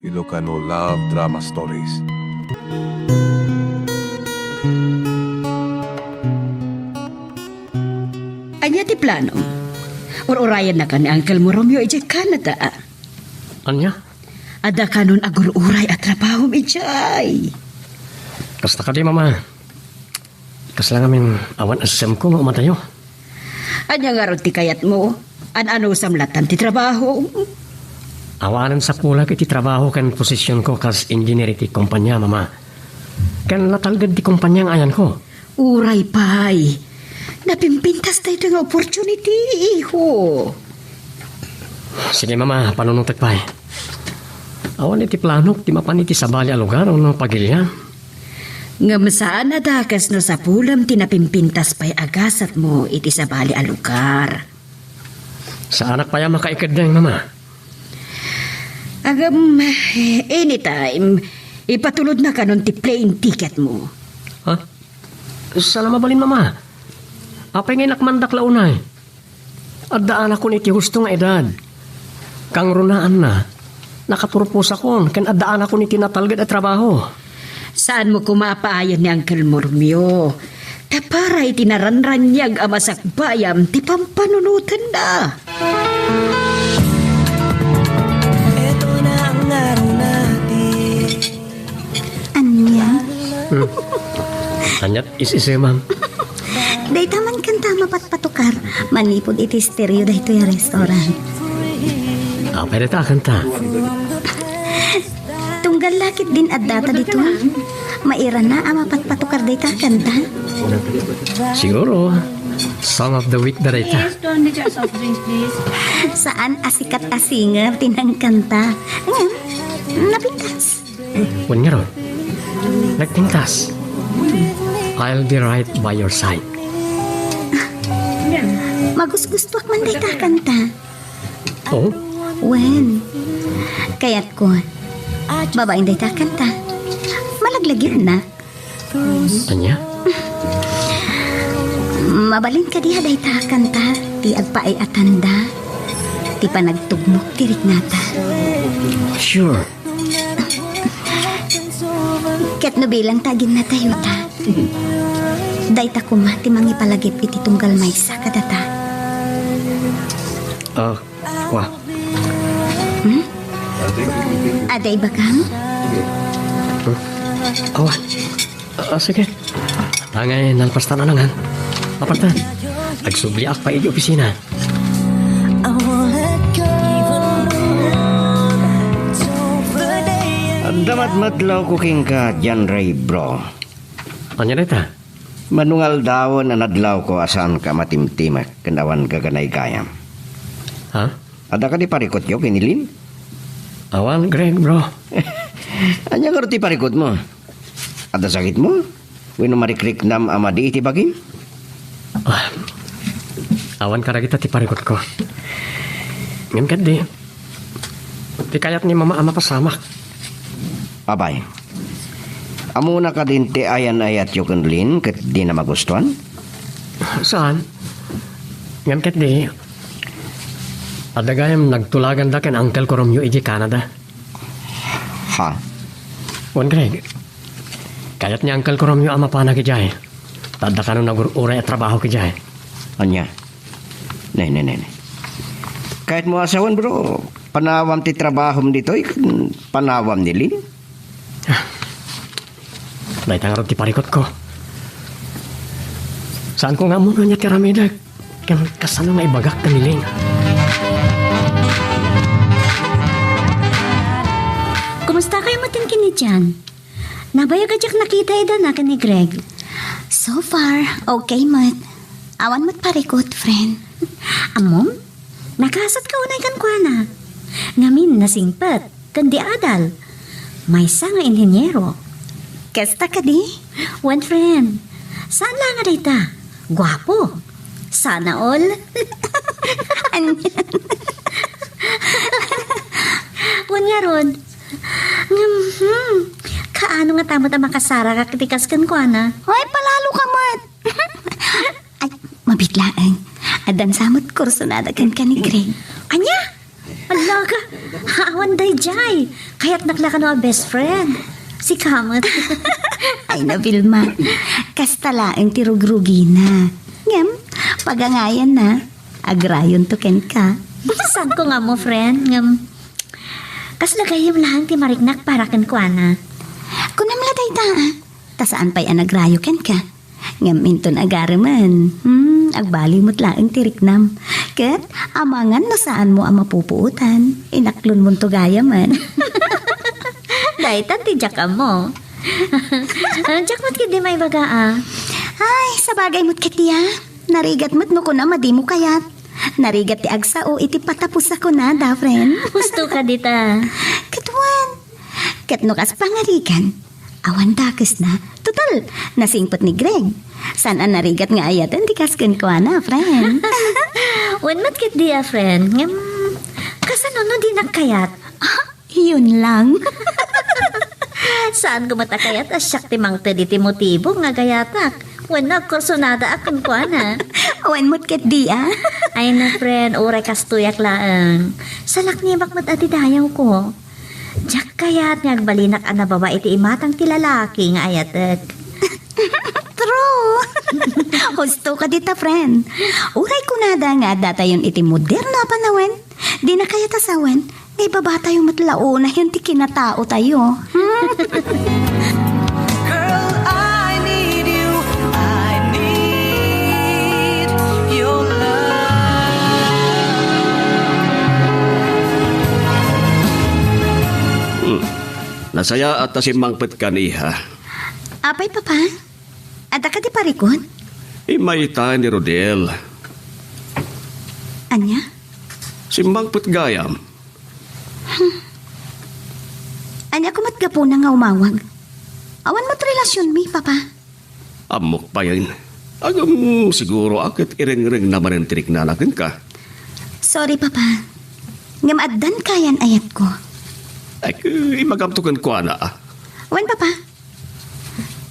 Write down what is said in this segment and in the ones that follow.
Ilocano Love Drama Stories. Anya ti plano? Or-orayan na ka ni Uncle mo Romeo iti Canada. Anya? Ada ka nun agur-uray at trabaho ijay. Kasta ka di, mama. Kas lang amin awan asam ko nga umatayo. Anya nga ron ti kayat mo? Ano samlatan ti trabaho? Awanan sa pula iti trabaho kan posisyon ko kas engineer iti kumpanya, mama. Kan natalgad di kumpanya ang ayan ko. Uray pay. Napimpintas tayo nga opportunity, iho. Sige, mama, panunutek pa eh. Awan iti planok, di mapan iti sabali a lugar o no pagilya. Nga masaan na dakas no sa pulam tinapimpintas pa'y agasat mo iti sabali a lugar. Sa anak pa yan makaikad na yung mama. Agam, anytime, ipatulod na ka nun ti plane ticket mo. Ha? Saan na mabalin, mama? Apay ngay nakmandak launay. At daan ako iti gusto nga edad. Kang runaan na. Nakaturpos ako. Kan adaan ako ni tinatalgad at trabaho. Saan mo kumapaayan ni Uncle Mormio? Tapara itinaranranyag amasak bayam ti pampanunutan na. Ito na ang araw natin. Anya? Anyat is-isi, ma'am. Day taman kanta mapatpatukar. Manipod iti stereo dahito yung restaurant. Pwede ta kanta. Tunggal lakit din at data dito. Maira na ang mapatpatukar dayta kanta. Siguro, song of the week na rin ta. Saan asikat asinger tinang kanta. Ngayon, napintas. Huwag nga ron. Nagtingkas. I'll be right by your side. Magusgustuak man dayta kanta. Oh? Wen, kayat ko. Babaeng dayta kanta. Malaglagit na. Anya? Mabalin ka diha dayta kanta. Ti agpaay atanda. Ti panagtugmok tirik nata. Sure. Ket no bilang tagin na tayo ta. Dayta kumati mangipalagip iti tunggal maysa kadata. Wah. Aday ba kang? Awa. Sige. Angay, nalpastan na lang, ha? Apartan. Agsubliak pa iti opisina. I won't let go. Even Damat madlaw ko king ka dyan, Ray, bro. Anya na ita? Manungal dawon na nadlaw ko asan ka matimtimak kandawan kaganay kayam. Ha? Ada ka di parikot yo, kinilin? Awan, Greg, bro. Anya nga ti parikot mo? Ada sakit mo? Wino marikrik nam amadi iti bagim? Awan kara kita ti parikot ko. Ngam kat di. Ti kayat ni mama ama pasamak. Abay. Amo na ka din ti ayan-ayat yo kanlin kat di na magustuhan? Saan? Ngam kat di. Adagayam nagtulagan da ken Uncle ko Romeo iji Canada. Ha? Wan, Greg. Kayat ni Uncle ko Romeo ama pa na kijay. Tada ka nung nagur-uray at trabaho kijay. Anya? Ne. Kahit mo asawan, bro, panawam ti trabahom dito, panawam nilin? Dahil tangarap ti parikot ko. Saan ko nga muna niya tiramida? Kaya kasano nga ibagak na niling. Kumusta kayo matingkin ni Jan? Nabayag ajak nakita ida na ka ni Greg. So far, okay mat. Awan mat parikot, friend. Amom, nakasat ka unay kan kwa na. Ngamin nasingpat, kandi adal. May isa nga inhenyero. Kesta ka di? One friend. Saan lang nga dita? Gwapo. Sana all. Wan nga ron. Kaano nga tamot ang makasara ka katikas kan kwa na? Hoy, palalo ka mat. Ay, mabiglaan. Adan samot kurso na dagan ka ni Greg. Anya? Allah ka, haawan day jay. Kaya't naklaka no a best friend. Si Kamot. Ay na, Vilma. Kastalaang tirugrugi na. Ngam, pagangayan na. Agrayon to ken ka. Saan ko nga mo, friend? Kas lagayam lang ti mariknak para ken ko, ana. Kunam laday ta, ta saan pa'y anagrayo ken ka? Ngam inton agaraman. Agbali mo't laang tiriknam. Ket, amangan no saan mo ang mapupuutan. Inaklon mo to gayaman. Dahil ti Jack mo. Jack mo't kidi may baga, ah. Ay, sa bagay mo't kitiya. Narigat mo't no ko na madi mo kayat. Narigat ti agsa o iti patapos ako na, da, friend. Gusto ka dita. Katuan. Kat no kas pangarikan. Awan dakas na. Total, nasingpot ni Greg. Saan ang narigat nga ayatan di kaskan ko na, friend. When mat kit di, friend. Kasano no di nagkayat? Yun lang. Saan gumatakayat asyak ti mang tedi ti motibo nga gayatak? When nagkursonada akon ko, ana. Awan mo't kat di, ah. Ay na, friend, uray kastuyak laang. Salak ni bakmat ati dayaw ko. Jack kayat nga agbalinak ana babae ti imatang ti lalaki nga ayatek. True. Husto ka dita, friend. Uray kunada nga data yun iti moderna panawen. Di na kaya tasawen. Ngay baba tayo matlao na yun ti kinatao tayo. Girl, I need you. I need your love. Nasaya at tasimangpet ka niha. Apay, papa. Ada ka di parikot? Imayta ni Rodel. Anya? Simbangpet gayam. Anya kumat ka po na nga umawag. Awan mo't relasyon mi, papa. Amok pa yan. Agam siguro akit iring-ring naman ang tirik na nakin ka. Sorry, papa. Ngamaddan kayan ayat ko. Ay, imagamtukan ko na. Wan, papa.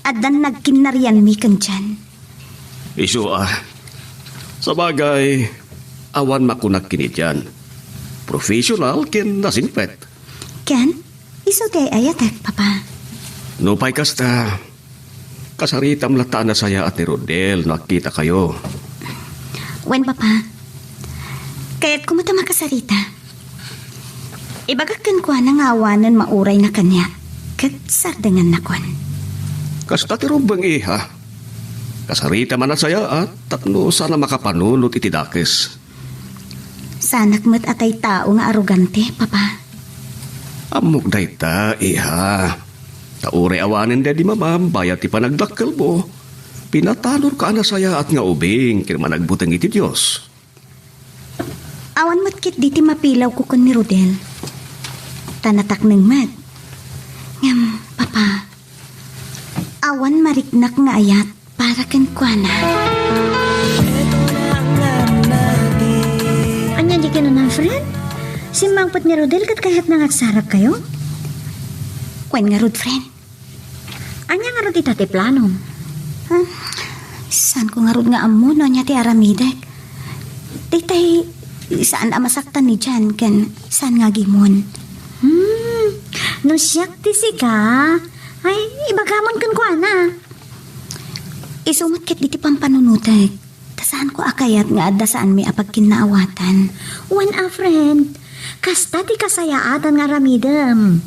Addan nagkinaryan mi kan dyan. Isu sa bagay, awan makunak kini dyan. Professional kin nasinpet. Ken, iso te ayatek, papa. Nupay kasta, kasaritam lata na saya at ni Rodel, nakita kayo. Wen, papa. Kaya't kumata makasarita. Ibagakan ko na nga awanan mauray na kanya. Kat sardangan na kon. Kasta ti Rubang iha. Kasarita man na saya at takno sana makapanulot iti dakes. Sanak mo't atay tao nga arugante, papa. Amok dayta, iha. Tauray awanin di mamam, bayat ti panagdakkel mo. Pinatalor ka na saya at nga ubing, kina nagbutang iti Diyos. Awan mo't kit di ti mapilaw ko kon ni Rodel. Tanatak ng mat. Ngam, papa. Awan mariknak nga ayat para kan kuana. Anya di ka na, friend? Simbangpet ni Rodel kat kaya't nangagsarap kayo? Wen nga rod, friend. Anya nga rod itati plano? Saan ko nga rod nga amo no niya ti aramidek? Titay, saan amasaktan ni Jan kan saan nga gimon? No siyak ti si ka. Ay, ibagamon kan ko, ana. Isumot ket diti pampanunutek. Tasaan ko akayat nga adda saan mi apag kinaawatan. Wan a friend. Kasta ti kasayaatan nga ramidem.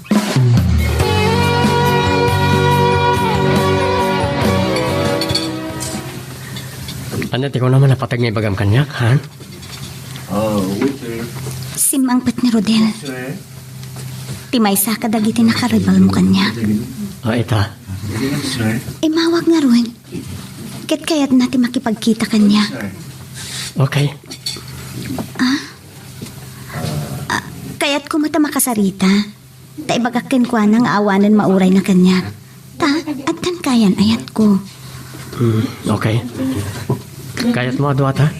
Ano, ti ko naman napatag nga ibagam kanyak, ha? Simangpet ni Rodel. Timay sa kadagiti nakaribal mo kanya. Ita. Imawag nga ron. Ket kayat natin makipagkita kanya. Okay. Kaya't kumata makasarita. Ta ibagakin ko nga awanan mauray na kanya. Ta, at kan kayan ayat ko. Okay. Kaya't mo adwa ta?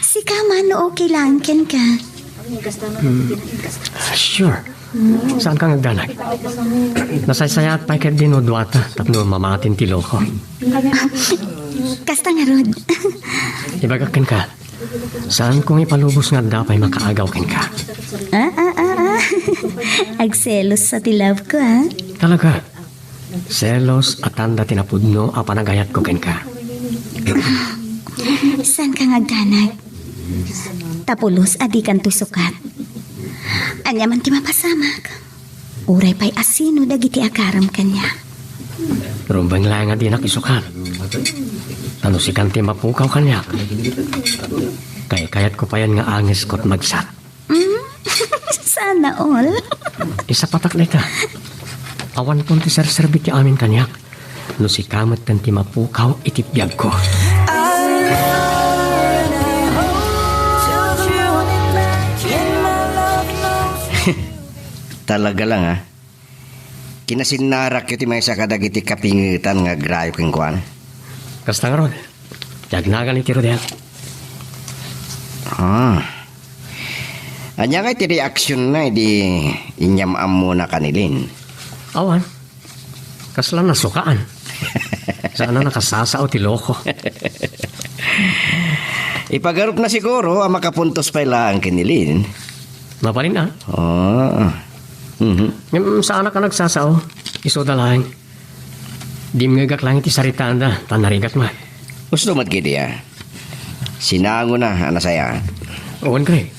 Si Kama no okay lang ken ka. Sure. Saan ka nagdanag? Nasaysaya at paikad din o duwata tapno mamatin tilo ko. Kasta nga rod. Ibagakin ka. Saan kong ipalubos nga dapay makaagaw ken ka? Agselos sa tilab ko, ha? Talaga. Selos at tanda tinapudno a panagayat ko ken ka. San ka ngagdanag? Tapulos adi kan to'y sukat. Anya man ti mapasamak. Uray pa'y asino dagiti akaram kanya. Rumbang lang nga di nakisukat. Ano si kanti mapukaw kanyak. Kayat ko pa yan nga angis ko't magsat. Sana all. Isa patak na ita. Awan pong ti serserbi ti amin kanyak. No si kamot kanti mapukaw itipyag ko. Talaga lang ha. Kinasinarak yun ti may sa kadagiti kapingitan nga grayo king kuan. Kasta nga ron. Yagnagan iti Rodel. Anya nga iti reaksyon na di inyamam mo na kanilin. Awan. Kasla nasukaan. Sana nakasasao ti loko. Ipagarup na siguro ang makapuntos pa ilang kinilin. Mapalin na. Saan ka nagsasao? Iso dalang. Di mngagak lang iti saritaan da. Tanarigat ma. Gusto mat kiti Sinango na, anasaya. Owan kre.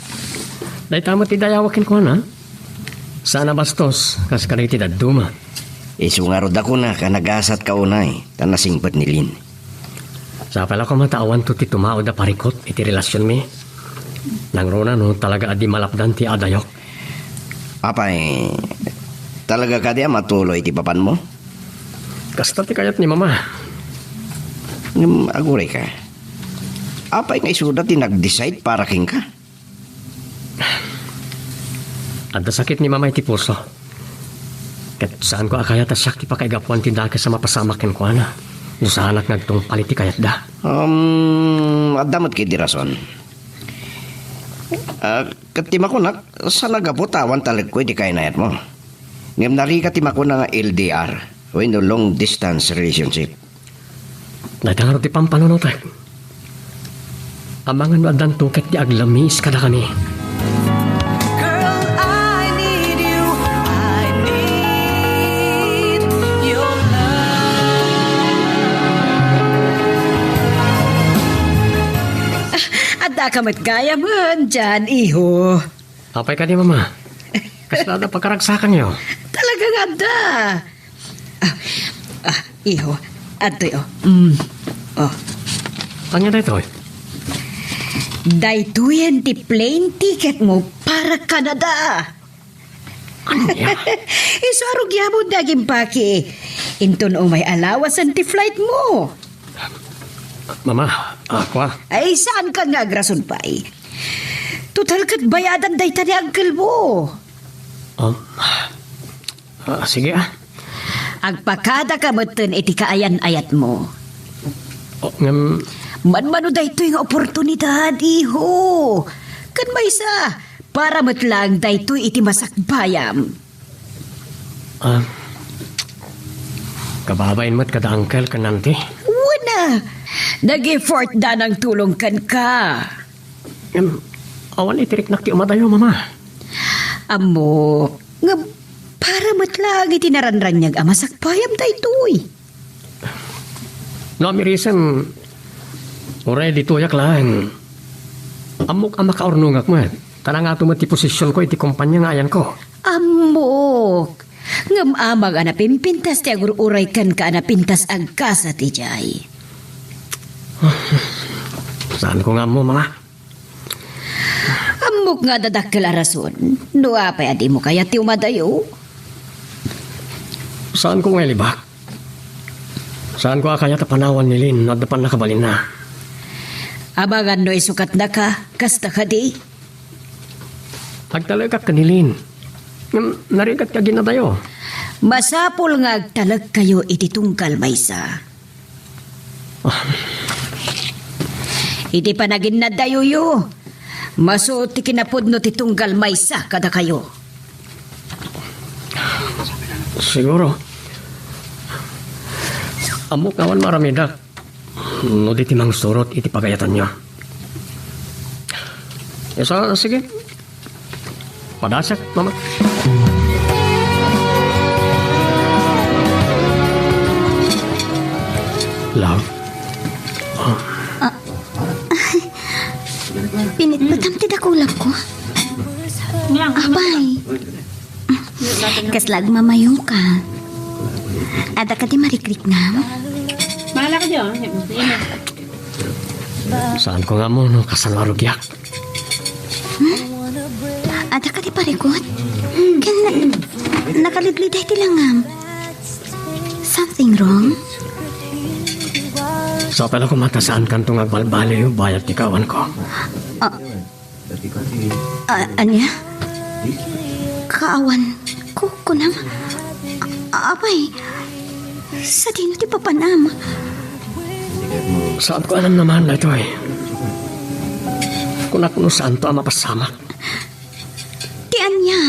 Dahil tama ti dayawakin ko na. Sana bastos. Kas ka rin ti daduma. Isungarod ako na kanagasat ka unay. Tanasingpat nilin. Sa pala ko mataawan to ti tumao da parikot iti relasyon mi. Nang rona no talaga adi malapdan ti adayok. Apay, talaga ka diya matuloy ti papan mo? Kasta ti kayat ni mama. Aguray ka. Apay nga isuda ti nag-decide para king ka? Adda sakit ni mama iti puso. Kat saan ko akayat asak ti pakaigapuan ti daka sa mapasamakin ko na. No sa anak nagtong paliti kayat da. Adamot kay di rason. Katima ko nak, sa nagaputawan talag ko, di kaya nayat mo. Ngam narika tima ko na nga LDR, o no long distance relationship. Natangaro ti pampanunotek. Amangan mo adan tuket di aglamis kada kami. Girl, I need you. I need your Ada ka matgaya mo dyan, iho. Apay ka di mama. Kasla da pagkaragsakan niyo. Talagang ada. Iho, ato yo. Anya da ito eh. Daytoyan ti plane ticket mo para Canada. Ano niya? Isarog yamo daging paki. Inton o may alawasan ti flight mo. Mama, ako Ay, saan ka nga agrason pa eh? Total kat bayadan day tani angkel mo. Sige Agpakada ka matan iti kaayan-ayat mo. Manmano day ito yung oportunidad, iho. Kan may isa, para matlang day ito iti masakbayam. Kababain mo't kada angkel ka nanti. Wala, nag-effort da ng tulong kan ka. Awan itirik na kiumadayo, mama. Amo, nga para matlang iti naranranyag amasakbayam day ito eh. No, mirisan, oray dituyak lang. Amok ang makaornungak mo. Tanang nga tumati posisyon ko, iti kumpanya nga ayan ko. Amok, ngam amag anapimpintas ti agururay kan ka anapintas agkasa ti jay. Saan ko nga mo, mama? Amok nga dadakkel a rason. No apay adi mo kaya ti umadayo. Saan ko nga libak? Saan ko kaya tapanawan ni Lynn at dapan nakabalin na? Abagan no isukat na ka, kasta ka di. Agtalagat ka ni Lynn. Narigat ka ginadayo. Masapol nga agtalag kayo iti tungkal maysa. Iti panagin na dayo yo. Maso ti kinapudno ti tunggal maysa kada kayo. Siguro. Amok awan maramidak. No di timang surot iti pagayatan niya. Sige. Padasak, mama. Love? Pinitbatam ti dakulap ko. Abay. Kaslag mamayo ka. Ada ka di marikrik na? Mahala ka dyan. Saan ko nga mo no kasalwarugyak? Ada ka di parikot? Kan nakalidliday ti langam. Something wrong? Sa pala ko matasaan kan itong agbalbali yung bayat ni kawan ko. Anya? Kaawan ko kunam. Abay, sa dino ti papanam. Saan ko alam naman na ito eh. Kung ako saan to ang mapasamak. Ti anya?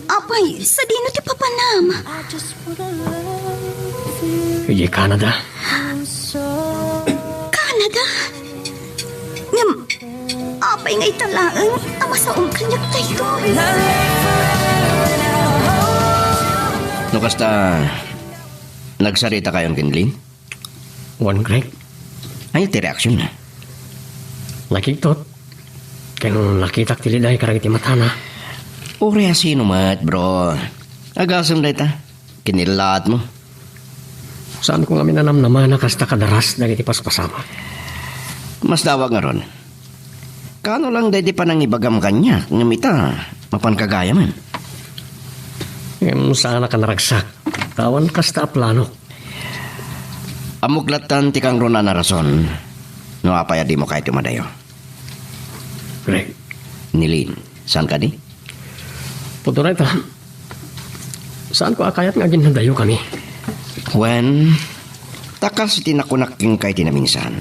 Abay, sa dino ti papanam. Hindi Canada. Canada? Ngam, abay nga italaang amasaong kanyak tayo. No kasta, nagsarita kayong kinlin? One Greg. Ay, ti reaksyon na. Nakitot. Kaya nung nakitak tiliday karagiti matana. Uri sino mat, bro. Agasam na ita. Kinilaat mo. Saan ko nga minanam naman na kasta kadaras na iti paspasama. Mas dawag nga ron. Kano lang dahil pa nang ibagam kanya, ngamita, mapankagaya man. Sana ka naragsak. Tawan kasta plano. Amuklatan ti kang runa na rason, no apaya di mo kahit umadayo. Greg. Nilin, saan ka di? Puto na ito. Saan ko akayat nga ginadayo kami? When, takas tinakunaking kay tinaminsan,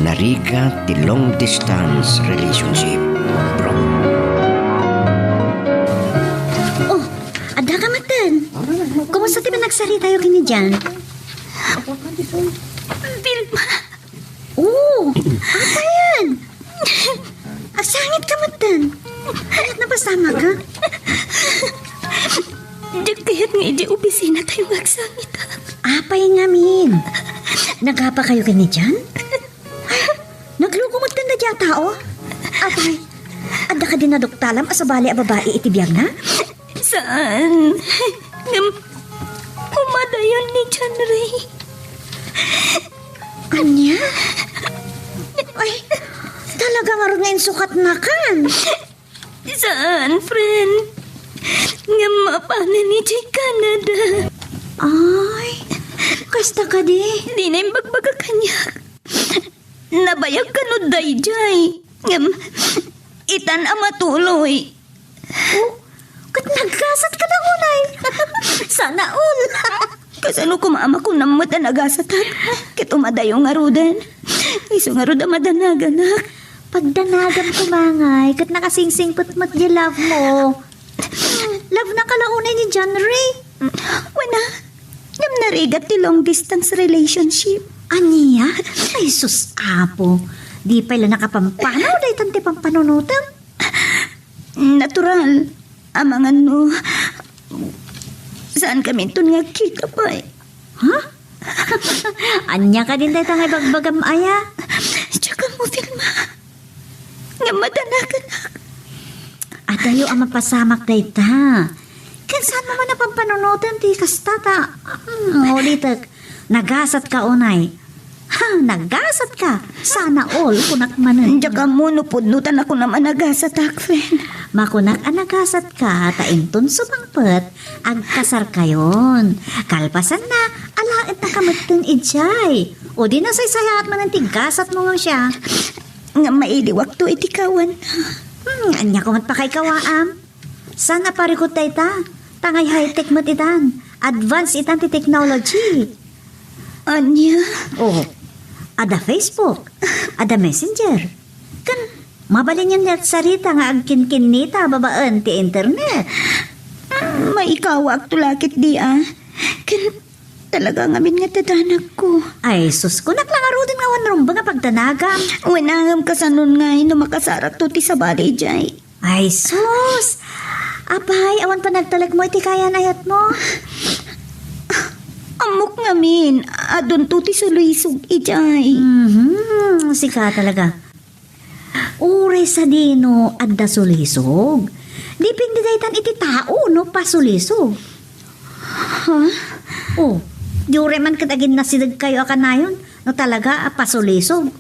nariga ti long distance relationship, bro. Oh, ada ka matan. Kumusta ti ba nagsarita yung kini dyan? Vilma, Oo, apa yan? Asangit ka matan. Kaya't napasama ka? di kaya't nga di opisina tayo magsangit. Apay nga min. Nagapa kayo kini dyan? Ay, naglugo mo tanda dyan tao? Apay, ada ka din na doktalam asabali a babae itibiyag na? Saan? Ngam, umadayon ni John Ray. Anya? Ay, talaga nga rin ngayon sukat na kan. Saan, friend? Nga mapana ni Jay Canada. Ay, kasta ka di. Di na yung bagbaga kanya. Nabayag ka no Jay. Ngam, itan ang matuloy. Oh, kat nagkasat ka na unay. Sana all. Kasano kumama ko namot na nagasatan. Kit umadayo nga rudan. Iso nga ruda madanaganak. Pagdanagam ko mangay, kat nakasingsingput mat di love mo. Love na kalaunay ni John Ray. Wala. Ngam narigat ti long distance relationship. Aniya? Ay sus apo. Di pa ila nakapampanaw na itanti pampanunutan. Natural. Amangan no. Saan kami ito nga kita pa eh? Ha? Anya ka din tayo tangay bagbagam aya. Tsaka mo, Vilma. Nga madanagan na. At tayo ang mapasamak tayo ta. Kan saan mo man napampanunutan ti kastata? Ulitak, nagasat ka unay. Ha, nagasat ka. Sana all kunak manan. Tsaka mo, nupudnutan ako naman nagasatak, friend. Makunak anagasat ka, taimton sumangpet, agkasar kayon. Kalpasan na, alaet na kamatun ijay. O di na saysayat man ang tigasat mo siya. Nga mailiwak to itikawan. Anya kumat pa kay kawaam. Sana parikot tayo ta. Tangay high-tech mat itan. Advance itan ti technology. Anya? Oh, ada Facebook, ada Messenger. Kan, mabalin yung net sarita nga agkin-kin nita babaan ti internet. May ikawak tulakit di ah. Kan talaga ngamin nga tadanag ko. Ay, sus ko naklangaro din nga wanrumba nga pagtanagam. Wanangam ka sa nun nga no makasarak to ti sa bali jay. Ay, sus! Apay, awan pa nagtalag mo iti kaya nayat mo. Amok ngamin, adon to ti sulisog ijay. Sika talaga. Ure sa dino adda sulisog. Dipindi daytan iti tao no pasulisog. Ha? Oh, diure man kadagin nasidag kayo akanayon no talaga pasulisog.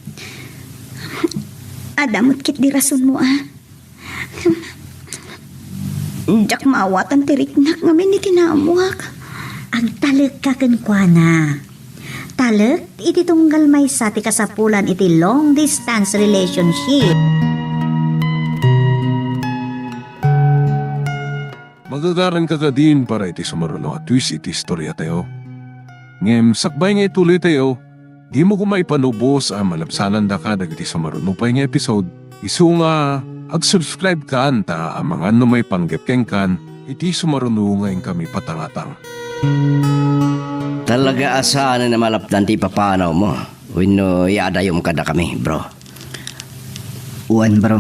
Adamot kit di rason mo Jak maawatan tiriknak ngamin iti naamuak. Agtalag ka kenkwana. Talag iti tunggal may sa ti kasapulan iti long distance relationship. Magagaran ka din para iti sumaruno at twist iti istorya tayo. Ngem, sakbay nga ituloy tayo, di mo kumaipanubos ang malabsanan da ka dagiti sumaruno pa nga episode. Isu nga, ag-subscribe ka anta ang mga may panggap kan, iti sumaruno ngayon kami patangatang. Talaga asahan na malapdan ti papanaw mo. Wino iadayom kada kami, bro. Uwan, bro.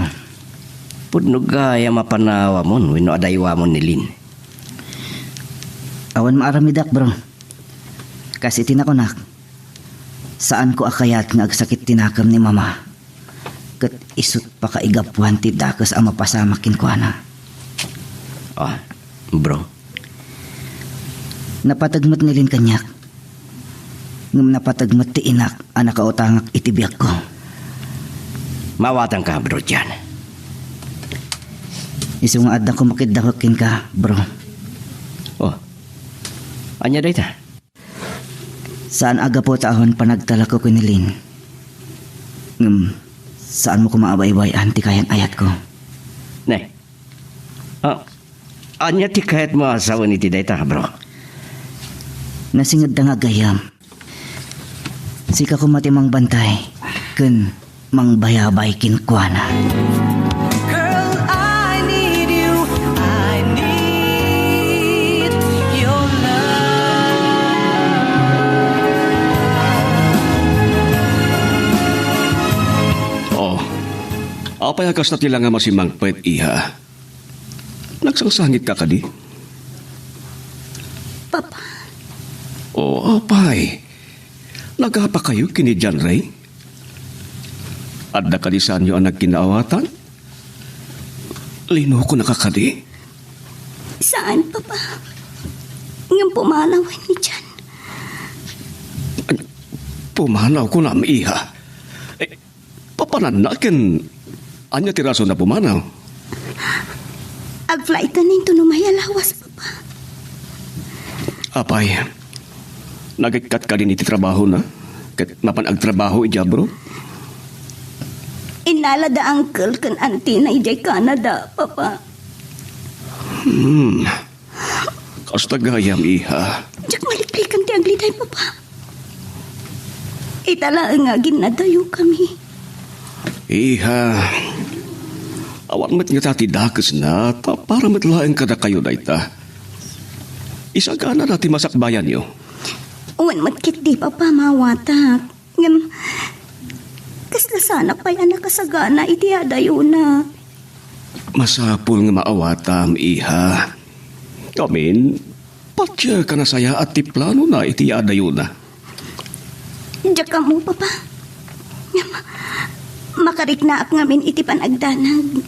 Pudnog gaya mapanawa mo, wino adaywa mo nilin. Awan maaramidak, bro. Kasi tinakunak. Saan ko akayat nga agsakit tinakam ni mama. Kat isut pa kaigapuan ti dakas ang mapasamakin ko na. Ah, bro. Napatagmat nilin kanyak. Ngam napatagmat ti inak anak kautangak itibiyag ko. Mawatan ka, bro, dyan. Isu nga adda ko makiddawakin ka, bro. Oh, anya day ta? Saan aga po taon panagtala ko kinilin? Saan mo kumaabay-bay anti kayang ayat ko? Ne. Oh, anya ti kahit mo asawa ni ti day ta, bro? Nasingad na nga gayam. Sika ko matimang bantay. Kun mangbayabay kinkwana. Girl, I need you. I need your love. Oh, apay akas na tila nga masimang pwet iha. Nagsangsangit ka kadi? Papa, Oh, apay. Nagapa kayo kini John Ray? Adda kadi saan nyo ang nagkinaawatan? Lino ko nakakadi? saan papa? Ngam pumalawan ni Jan. Pumanaw ko na iha. Eh, papananakin. Anya tiraso na pumanaw? Ag-flight na ninto numayalawas papa. Apay. Nagitkat ka din iti trabaho na? Kat mapan agtrabaho ija bro? Inala da uncle kan auntie na ijay Canada, papa. Kasta gayam iha. Jak maliklikan ti agliday, papa. Itala nga ginadayo kami. Iha. Awan met nga tati dakes na para metlaeng kada kayo dayta. Isa ka na dati masakbayan nyo. Uwan matkit di papa mawatak. Ngam, kasla sana pa'y anak kasagana iti adayo na. Masapul nga maawatam, iha. Kamin, patya ka na saya at ti plano na iti adayo na. Diyak ka mo, papa. Ngam, makarik na ak ngamin iti panagdanag.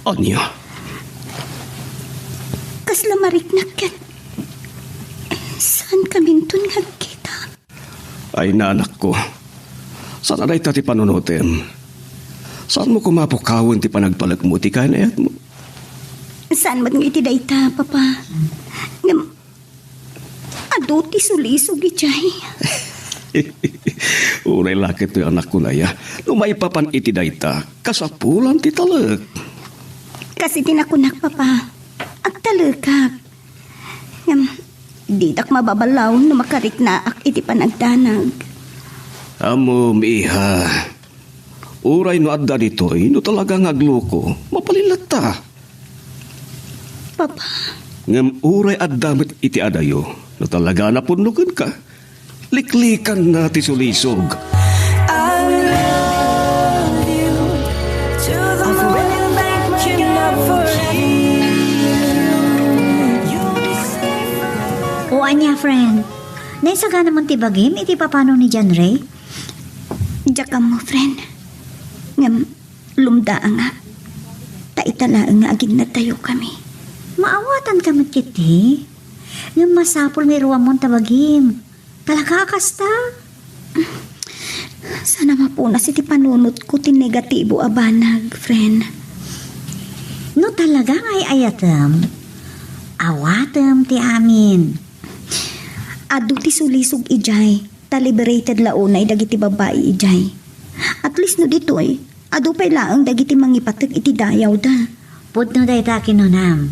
Anyo? Kasla mariknak ken. Saan kami ito nagkita? Ay nanak ko. Saan aday ta ti panunutem? Saan mo kumapukawin ti panagpalag mo ti kanayat mo? Saan man nga iti dayta, papa? Ngam, ado ti sulisog ijay. Uray lakit to yung anak ko na ya. Lumay papan iti dayta, kasapulan ti talag. Kasi tinakunak, papa. Agtalagak. Ngam, di tak mababalaw na makarik na ak iti panagdanag. Amo, miha. Uray no adda dito'y no talaga ngagluko, mapalilat ta. Papa, Ngam uray addamet iti adayo, no talaga napunugan ka. Liklikan na ti sulisog. I love you to the moon that cannot You'll be safe. O anya, friend. Naisaga naman ti bagim, iti papano ni John Ray? Diyak mo, friend. Ngam, lumda nga. Taitalaan nga agin na tayo kami. Maawatan ka kiti. Yung masapol may ruwam mong tabagim. Talaga kasta. Sana mapuna si ti panunot ko ti negatibo abanag, friend. No talaga ngay ayatem. Awatem ti amin. Adu ti sulisog ijay. Ta liberated launay dagiti babae ijay. At least no ditoy, adu pay laang dagiti mangipatag iti dayaw da. Pudno day ta kinunam.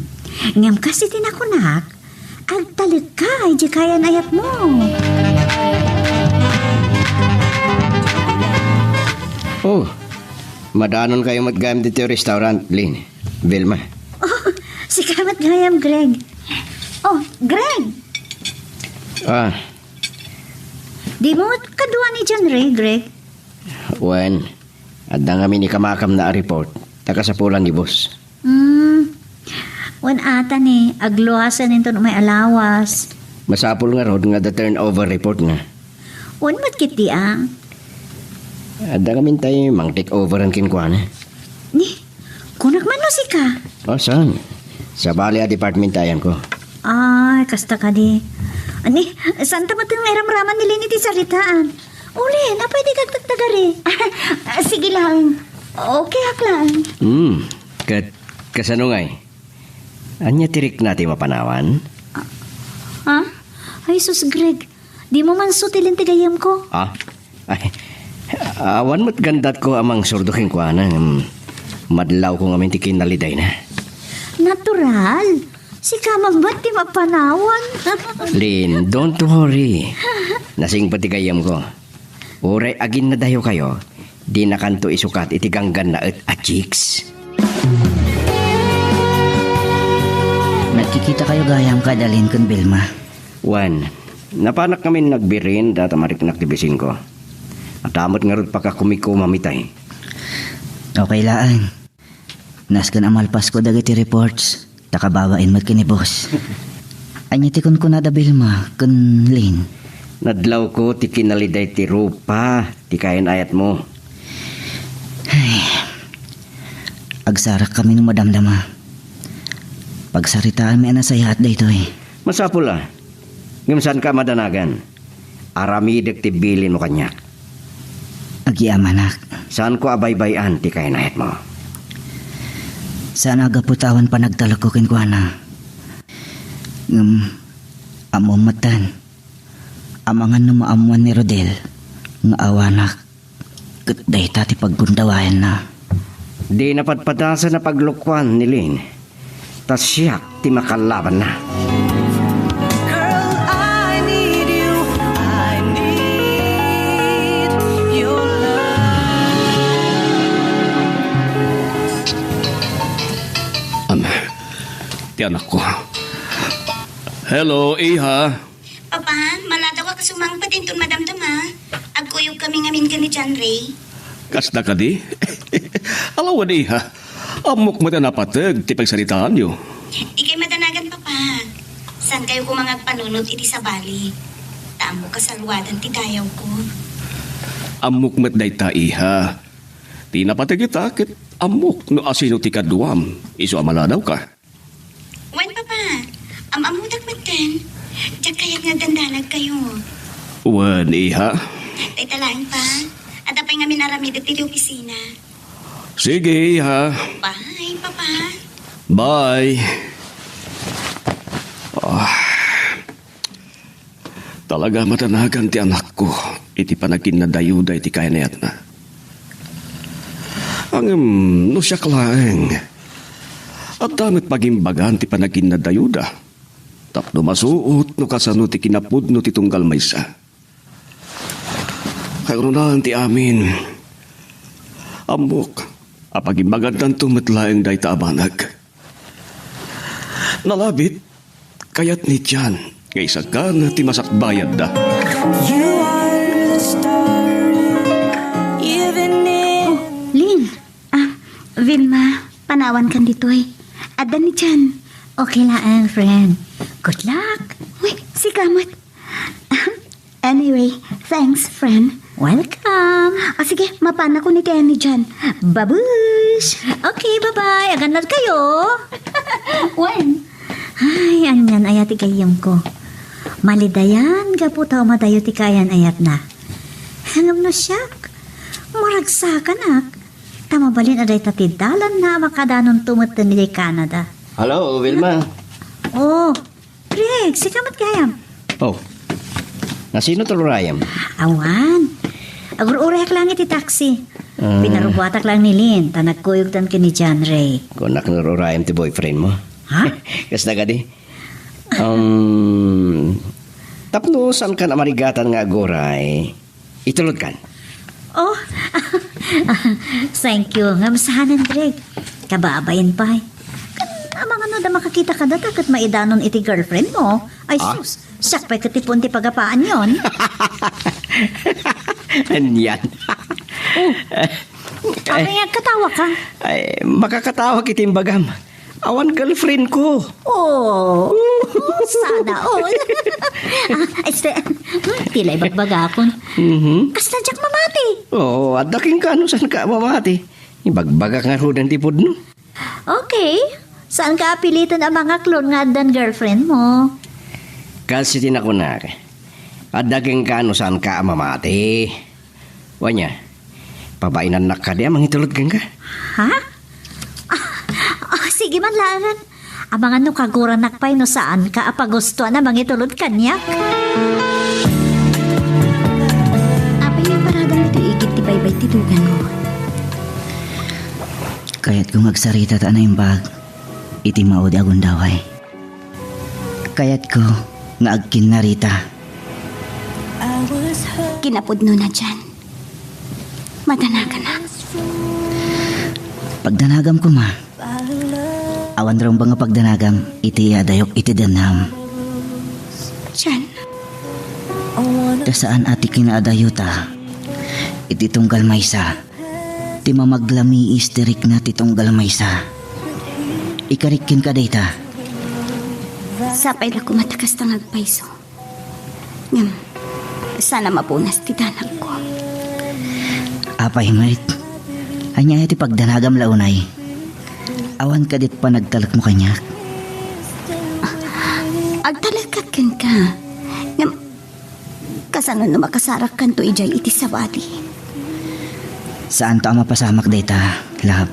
Ngam kasi tinakunak, agtalik ka, di kaya ayat mo. Oh, madanon kayo matgayam dito yung restaurant, Lynn. Vilma. Oh, si Kamat Gayam, Greg. Oh, Greg! Ah, Di mo kadua ni John Ray, Greg? Wen, adda nga ni kamakam na report. Takasapulan ni boss. Wan ata ni, agluhasan nito may alawas. Masapul nga rod nga the turnover report nga. Wan matkiti ang. Adda kami tayo mang take over ang kinkwana. Ni, kunak man no si ka. O, saan? Sa Balia Department tayan ko. Ay, kasta ka di. Ani, santa matang iramraman nila ni ti saritaan. Uli, na pwede kag tagtagari. Sige lang. Okay, aklan. Kasano nga eh? Anya tirik natin mapanawan? Ha? Ay, sus, Greg. Di mo man sutilin tigayam ko. Ah? Ay, awan mo't gandat ko amang surdukin ko anang madlaw ko ngamin tikin naliday na. Natural. Si kamang ba't di mapanawan? Lin, don't worry. Nasing patigayam ko. Uray agin na dayo kayo. Di na kanto isukat itiganggan na at chicks. Nagkikita kayo gayam kadalin kun Vilma. Juan, napanak kami nagbirin data marik naktibisin ko. At amot nga rin pagkakumiko mamitay. Okay laan. Naskan amalpas ko dagiti reports. Takabawain mat kini boss. Anyatikon ko na da Vilma kun Lin. Nadlaw ko ti kinaliday ti rupa. Ti kain ayat mo. Agsarak kami ng madamdama. Pagsaritaan may anasayahat dito eh. Masapul ah. Ngumsan ka madanagan. Aramidik ti bilin mo kanyak. Agiamanak. Saan ko abaybayan ti kain ayat mo? Sana agaputawan pa nagtalakukin ko na. Amumatan. Amangan na maamuan ni Rodel. Nga awanak. Katday tati paggundawayan na. Di napatpatasan na paglukwan ni Lin. Tas siyak ti makalaban na. Girl, I need you. I need your love. Ti anak ko. Hello, Iha. Papa, maladaw ka sumang patintun madamdama. Agkuyog kami ngamin ka ni John Ray. Kasda ka di? Alawan, Iha. Amok mo na napatag, ti pagsaritaan nyo. Di kay madanagan, Papa. San kayo kumangag panunod iti sa bali? Taamo ka sa luwadan ti dayaw ko. Amok mo't day ta, Iha. Di napatag itakit. Amok no asino ti kaduam. Iso amaladaw ka. Wan, Papa. Amamudak matan. Diyak kaya't nga dandanag kayo. Wan, Iha. Tay talaan pa. At apay nga minaramid at iti opisina. Sige, Iha. Bye, Papa. Bye. Talaga matanagan ti anak ko. Iti panakin na dayuda iti kainayat na. Ang no siya klaeng. At damit pagimbagan ti panakin na dayuda. Tapno masuot no kasano ti kinapud no ti tunggal maysa. Kagrunahan ti amin. Amok. Apagimbagan tanto matlaeng day taabanag. Nalabit. Kayat ni Tiyan. Ngay ka na ti masakbayad da. You are the star, even in Lin, Vilma, panawan kan dito eh. Adan ni Chan. Okay lang, friend. Good luck. Uy, si Kamat. Anyway, thanks, friend. Welcome. Sige, mapana ko ni Kenny dyan. Babush! Okay, bye-bye. Aganad kayo. When? Ay, anyan ayat ikayong ko. Malidayan, gaputa madayo ti kayan ayat na. Hangam na siyak. Maragsakan ak. Tamabalin aday tatidalan na makadanon tumatan ni Canada. Hello, Wilma. Oh, Greg, si kamat kayam. Oh, nasino to Rayam? Awan. Agur-urek lang iti taxi. Pinarubatak lang ni Lynn. Tanagkuyog tan kini John Ray. Kunak na Rayam ti boyfriend mo. Ha? Kas na gadi. Tapno saan ka na marigatan nga agoray? Itulod kan. Oh, thank you. Ngamsahanan, Greg. Kababayan pa. Amang ano da makakita ka data kat maidanon iti girlfriend mo. Ay sus, sakpay katipon ti pagapaan yon. Anyan. Ay, katawa ka. Ay, makakatawa kitim bagam. Awan girlfriend ko. Oh, sana all. Tilay bagbaga akon. Kas na Jack mamati. Oh, at daking ka ano saan ka mamati. Ibagbaga nga rodan tipod no. Okay. Saan ka apilitan ang mga klon nga dan girlfriend mo? Kasi tinakunak. At daking ka ano saan ka mamati. Wanya, pabainan na ka di amang itulod kang ka. Ha? Sige man laran. Amang ano kagura nakpay no saan ka apagustuhan na mangitulod kanyak? Apay yung paradang ito igit ti baybay titugan mo. Kaya't kung agsarita ta na yung bag, iti maudi agon daway. Kaya't ko nga agkin narita. Kinapod no na dyan. Madanaga na. Pagdanagam ko ma, awan rin ba nga pagdanagam, iti adayok iti danam. Dyan. Ta saan ati kinaadayota, iti tunggal maysa, ti mamaglami istirik na ti tunggal maysa. Ikarikin ka dayta. Sapay na kumatakas tang agpaiso. Ngam, sana mapunas ti danag ko. Apay mait, hanya iti pagdanagam launay. Awan ka dit pa nagtalak mo kanyak. Agtalakakan ka. Ngam, kasano na makasarak kan to ijay iti sawadi. Saan ta mapasamak dayta, lab?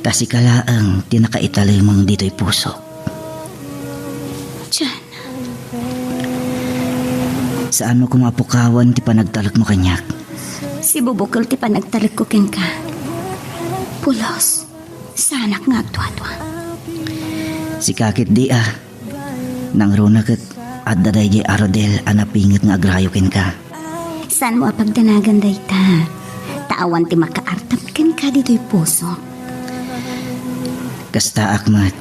Kasi kalaang tinakaitali mong dito'y puso. Dyan. Saan mo kumapukawan ti panagtalak mo kanyak? Si bubukol ti panagtalag ko ken ka. Pulos. Sanak nga agtuatwa. Si kakit di nang runakat at daday di arodel anapingit nga agrayo ken ka. Saan mo apagdanagan day ta? Taawan ti makaartap ken ka dito'y puso. Kasta akmat,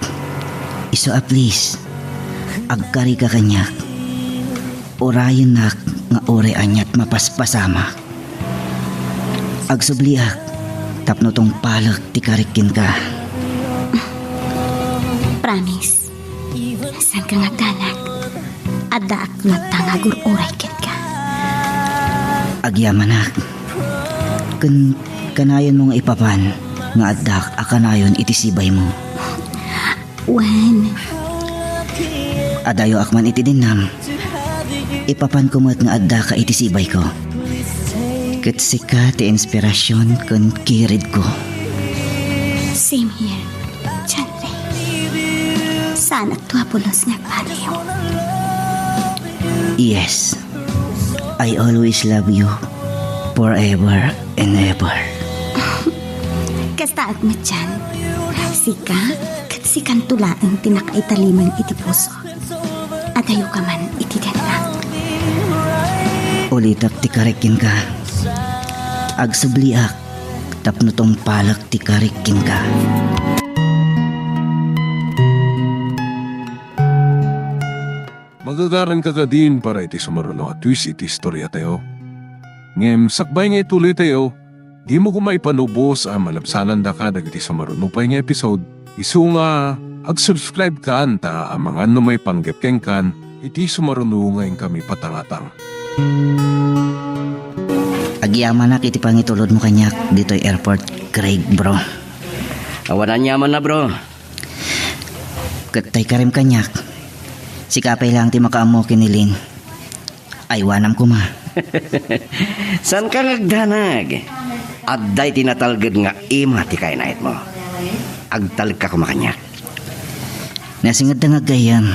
iso a please, agkari ka kanyak. Orayon nak nga ore anyat mapaspasama. Agsubliak, tapno tong palag ti karikin ka. Promise. Saan ka nga danak? Adda akmat tangagur oray ken ka. Agyamanak, kanayon mong ipapan, nga addak akanayon itisibay mo. Wen. Adayo akman iti dinam, ipapan ko mo't nga adda ka itisibay ko. Katsika ti inspirasyon kun kirid ko. Same here. Chandre. Sana tuwapulos nga paliw. Yes, I always love you forever and ever. Kasta akmat dyan. Sika, kat sikan tulaang tinakaitaliman iti puso. Adayo ka man iti denang. Ulitak ti karikin ka. Agsubliak, tapno tong palak ti karikin ka. Magagaran ka din para iti sumaruno at twist iti istorya tayo. Ngem sakbay nga ituloy tayo, di mo kumaipanubos ang malabsanan da ka dagiti sumaruno pa nga episode. Isu nga, ag-subscribe ka anta ang mga may panggap kan iti sumaruno ngayon kami patangatang. Agyaman na kiti pangitulod mo kanyak dito'y airport, Craig, bro. Awanan yaman na bro. Katay karim kanyak. Si kapay lang ti makaamo kinilin. Aywanam ko ma. San ka nagdanag? Adday tinatalgad nga ima ti kainait mo. Agtalag ka kumakanya. Nasingad na agayam.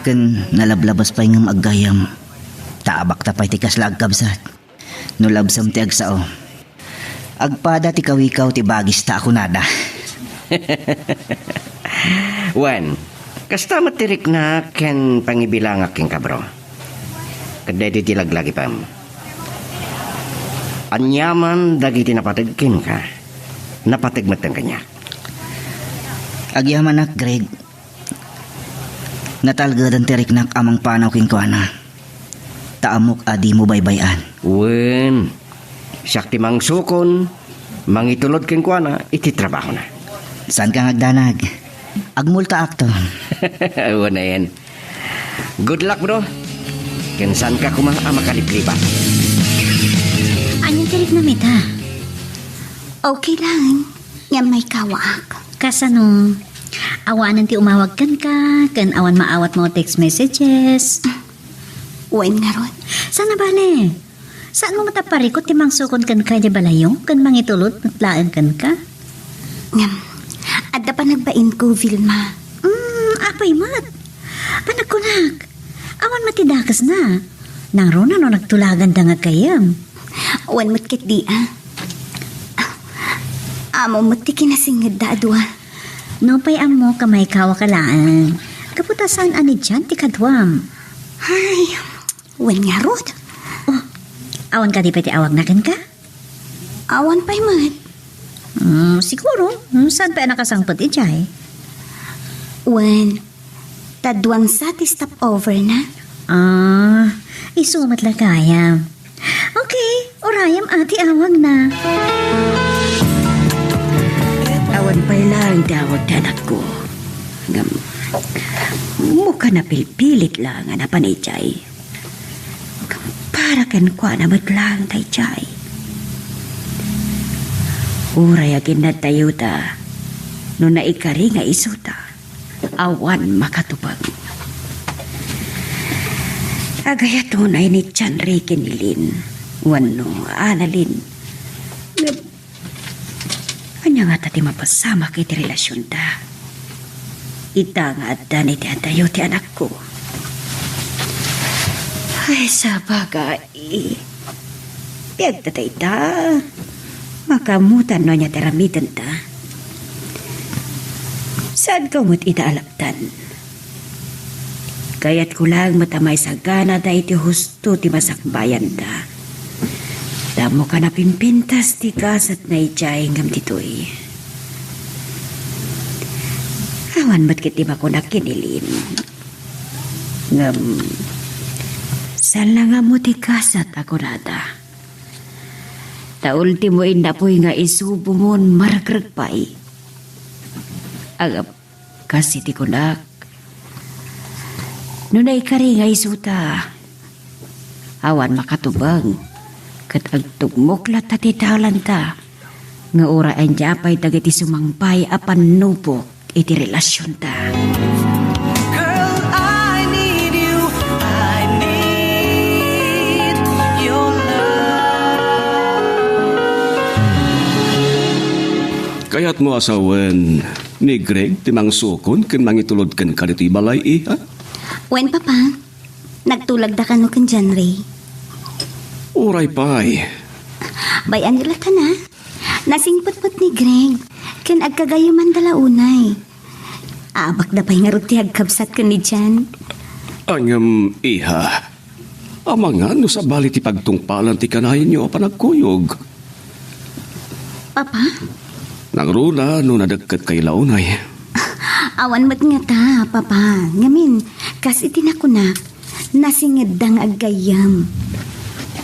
Kan nalablabas pa yung agayam. Taabak tapay ti kaslag kabsat. Nulabsam ti agsao. Agpada ti kawikaw ti bagis ta ako nada. Wan, kasta matirik na ken pangibilang aking kabro. Kadeti ti laglagi pam. Anyaman dagiti napatagkin ka. Napatigmatan kanya. Agyaman nak, Greg. Natalgadan ti riknak amang panaw king kuana. Taamok adi mo baybayan. Wen, siyak ti mang sukon, mangitulod ken kuana, iti trabaho na. Saan ka ngagdanag? Agmulta akto. Wan na yan. Good luck bro. Ken saan ka makalipliba? Anyang tirik na mita. Okay lang. Nga may kawaak. Kasano, awanan ti umawag kan ka, kan awan maawat mo text messages. Wen nga ron. Sana bale? Saan mo mataparikot ti mangsukon kan ka di balayong, kan mangitulot, matlaan kan ka? Ngam, adda pa nagbain ko, Vilma. Apay mat. Panagkunak. Awan matidakas na. Nang rona no nagtulagan da nga kayam. Wen mo't kit di Amo mo't ti kinasingad da adwa. No pay amo kamay kawa kalaan. Kaputasan ani dyan ti kadwam. Ay, wen nga ron. Awan ka di pati awag na kan ka? Awan pa'y mat. Siguro. Saan pa nakasangpot ijay? Wen, tadwang sa ti stop over na. Isumat lang kaya. Okay, orayam ati awag na. Awan pa lang tawag tanak ko. Ngam, mukha na pilpilit lang nga napanitay. Para kan kwa na matlang tay chay. Uray agin na tayo ta. No naikari nga isuta. Awan makatubang. Agaya tunay ni Chanre kinilin. Wano, analin. Anya nga tati mapasama kay ti relasyon ta. Ita nga at danay ti antayo ti anak ko. Ay, sa bagay. Piyagtatay ta. Makamutan no niya teramitan ta. Saan ka mo't itaalaptan? Kaya't ko lang matamay sa gana da iti husto ti masakbayan ta. Damo ka na pimpintas ti kasat na ijay ngam titoy. Awan ba't kiti ba ko nakinilin? Ngam, saan lang nga mo ti kasat ako nata? Ta ultimo inapoy nga isubo mon maragragpay. Agap, kasi ti kunak. Nunay kari nga isuta. Awan makatubang. Kat agtugmok lat ti talanta. Nga ora ang japay dagiti sumangpay apan nupok iti relasyon ta. Girl, I need you. I need your love. Kaya't mo asawen ni Greg timang sukon ken mangitulod ken kaditi balay iha? Wen, papa. Nagtulag da ka no kan dyan, Ray. Uray pay. Bayan nila ka na. Nasingpot-pot ni Greg. Kan agkagayuman dalaunay. Abak da pa'y nga ruti agkabsat ka ni dyan. Angam iha. Amangan no sa bali ti pagtungpalan ti kanayin nyo panagkuyog. Papa? Nagruna no nadagkat kay launay. Awan mat nga ta, papa. Ngamin, kas itinakunak. Nasingad dang agayam.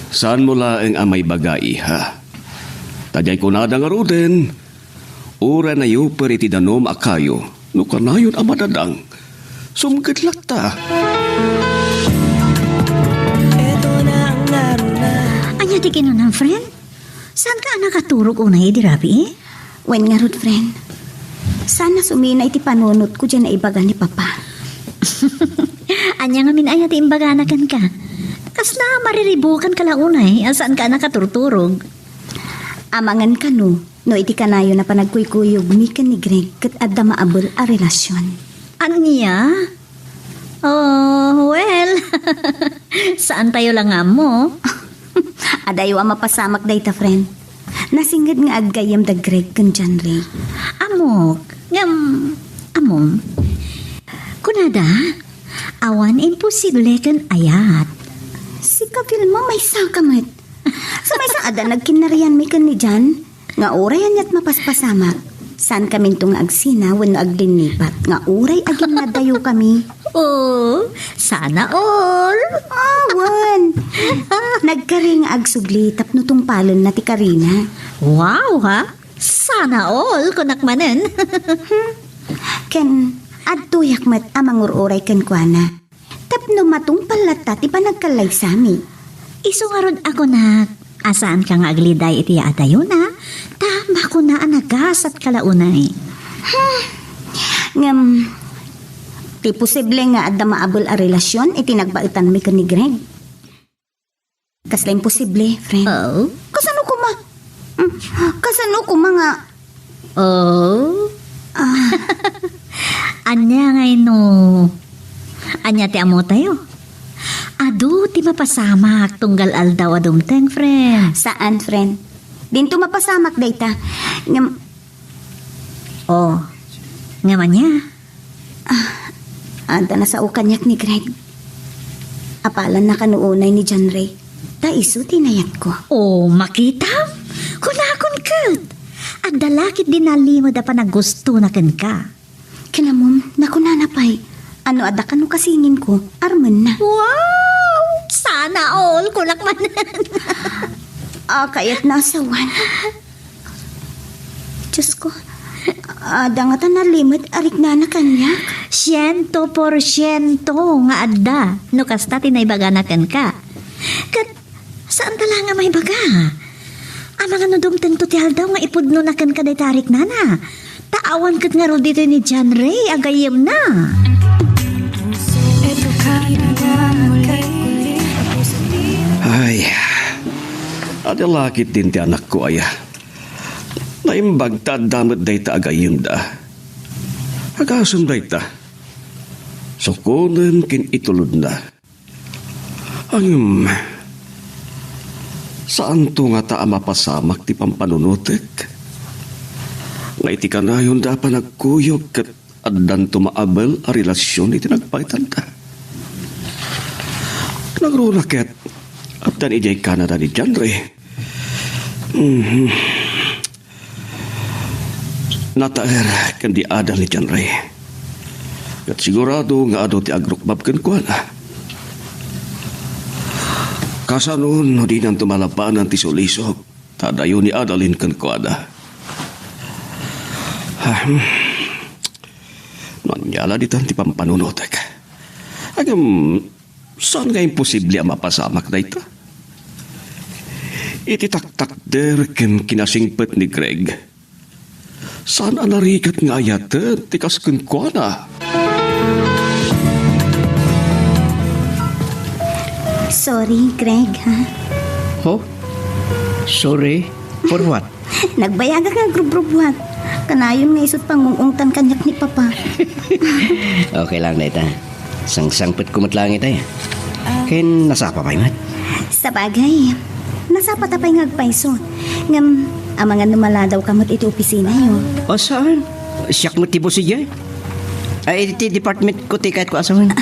Saan mo laeng amay baga iha? Tadyay ko na nga ruden. Ura na yu periti danom akayo. No kanayon amadadang. Sumgad lakta. Ito ti kinunang, friend? Saan ka nakaturok unay, di rabi eh? Wen nga rod, friend. Sana sumina iti panunot ko dyan na ibaga ni Papa. Anya nga minaya ti imbaganakan ka. Kasla mariribukan ka launay, saan ka nakaturturog? Amangan ka no iti kanayo na panagkuykuyog mi kan ni Greg kat adda maabol a relasyon. Anya? Oh, well. Saan tayo lang nga mo? Adayo ang mapasamak dayta, friend. Nasingad nga aggayam da Greg kan John Ray. Amok. Amom. Kunada, awan imposible kan ayat. Si Kapil mo may sakamat. Sa may sa ada nagkinarian may kan ni John. Nga oray anyat mapaspasamak. Saan kami itong agsina wano aglinipat. Nga oray agin nadayo kami. Oh, sana all. Awan. Nagkaring agsugli tapno tong palon na ti Karina. Wow, ha? Sana all kunakmanen. Ken, adtuyak mat amang ururay ken kuana. Tapno matong palata ti panagkalay sami. Iso nga ron ako na asaan ka nga agliday iti atayo na. Tama ko na anagas at kalaunay. Ngam, ti posible nga adda maabol a relasyon iti nagbaitan mi ken ni Greg. Kasla imposible, friend. Oh? Kasano ko ma? Kasano ko mga... Oh? Anya ngay no. Anya ti amo tayo. Ado ti mapasamak tunggal aldaw adumteng, friend. Saan, friend? Dinto mapasamak dayta. Ngam... Oh, ngaman niya. Anda na sa ukanyak ni Greg. Apalan na kanuunay ni John Ray. Ta iso tinayat ko. Oh, makita? Kunakon kat. At dalakit dinalimod da pa na gusto na ken ka. Kinamom, nakunanapay. Ano ada ka no kasingin ko? Arman na. Wow! Sana all kunakmanan. Kayat nasawan. Diyos ko. Ada nga ta nalimod arik na kanya. 100% nga adda. No kasta tinaybaganakan ka. Kat, saan tala nga may baga? Ang mga nudumten to ti haldaw nga ipudno na kan kaday tarik nana. Taawan kat nga ro dito ni John Ray, agayem na. Ay, ada lakit din ti anak ko aya. Naimbag ta damat day ta agayim da. Agasam day ta. Sukunan kin itulod na. Ang saan to nga ta mapasamak ti pampanunutek? Nga iti kanayon da pa nagkuyog kat addan tumaabel a relasyon iti nagpaitan ta. Nagrunakit at dan ijay Canada ni John Ray. Nataer kan di adal ni John Ray. At sigurado nga ado ti agrukbab kan kuha na. Kasanon no di nang tumalapanan ti sulisok. Tadayo ni adalin kan kuha na. Nanyala di tan ti pampanunotek. Agam, saan nga imposible ang mapasamak na ito? Ititaktak der ken kinasingpet ni Greg. Saan ang narikat nga ayat tikas kun kwa na? Sorry, Greg, ha? Oh? Sorry? For what? Nagbayaga ka, grub-grubwat. Kanayon nga isot pangungungtan kanyak ni Papa. Okay lang na ita. Sang-sangpit kumatlangit ay. Ken nasapa pa mat? Sa bagay, nasapa tapay ngagpaiso. Ngam, ang mga numaladaw kamot iti opisina yun. O saan? Siyak mo tibo siya? Ay, iti department ko tikat ko asawan.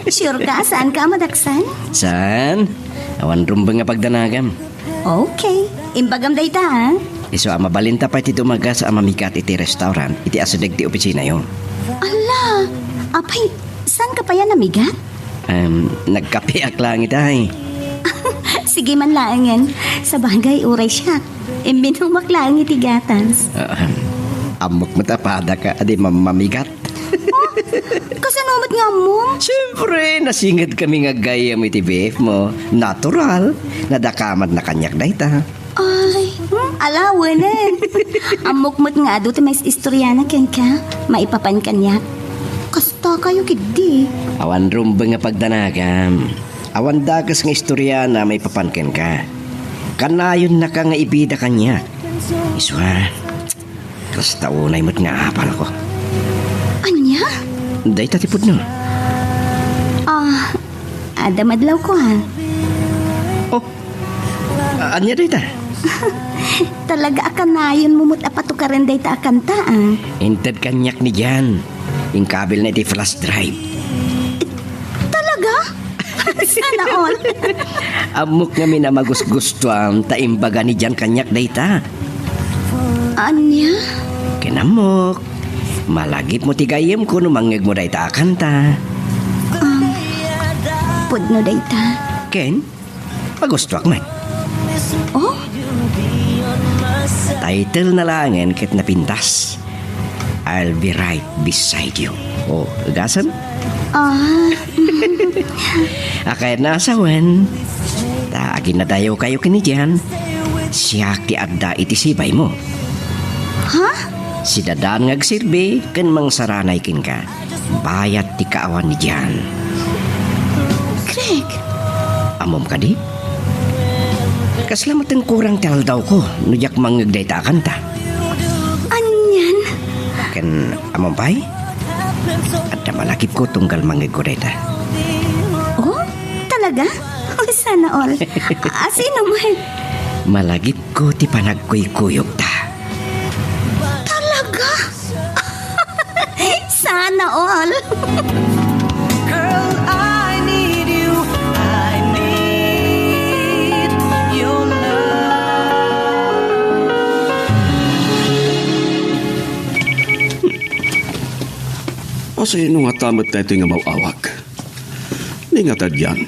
Sure ka, saan ka madaksan? Saan? Awan rumbang nga pagdanagam. Okay, imbagam dayta, ha? Iso mabalinta pa iti tumaga sa amamikat iti restaurant. Iti asadeg ti opisina yun. Ala, apay, saan ka pa yan namigat? Nagkapiak lang itay. Sige man laangan. Sa bagay, uray siya. Imbinumak lang iti gatans. Amok matapada ka, adi mamigat. Kasanumot nga mo? Siyempre, nasingad kami nga gayam iti BF mo. Natural. Nadakamat na kanyak dayta. Ay, alawanan. Amukmot nga ado ti may istoryana ken ka. Maipapan kanya. Kasta kayo kidi. Awan rumba nga pagdanagam. Awan dagas nga istorya na may papanken ka. Kanayon na ka nga ibida kanya. Iswa, kasta unay mo't nga apal ako. Anya? Day tatipod no. Ada madlaw ko ha. Oh, anya day ta? Talaga akanayon mumut apatukaran day ta akanta ah. Inted kanyak ni Jan. Yung kabil na iti flash drive. Talaga? Sana all. Amok nga na magus-gustuan taimbaga ni Jan kanyak day ta. Anya? Kinamok. Malagip mo tigayim ko no mangyag mo day ta akanta. Pudno day ta. Ken, pagustuak man. Oh? Title na langin kit napintas. I'll be right beside you. Oh, gasan? Akay nasawan. Taagin na dayo kayo kinidyan. Siya ti adda iti sibay mo. Ha? Si dadan ngagsilbi ken mang saranay kin ka. Bayat ti kaawan ni Jan. Greg. Amom ka di? Kaslamat ang kurang tel daw ko. Nujak mangagday ta kanta. Anyan? Ken amom pay? At malakip ko tunggal mangagday ta. Oh? Talaga? Oh, sana all. Sino man? Malagip ko ti panagkuy-kuyog ta. Talaga? Sana all. Girl, I need you. I need your love. Asa yun nga tamat na ito nga mawawag. Ni nga tadyan.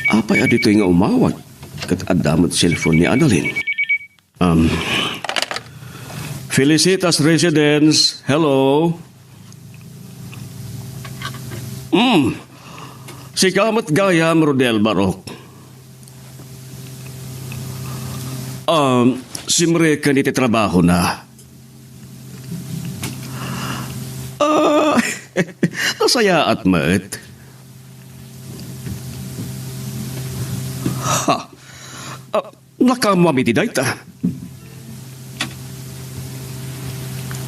Apay adito nga umawag. Kat adamot cellphone ni Annalyn. Felicitas Residence. Hello. Si Kamat Gayam Rodel Barok. Si Mreka niti trabaho na. Nasaya at mat. Ha. Nakamami ti dayta.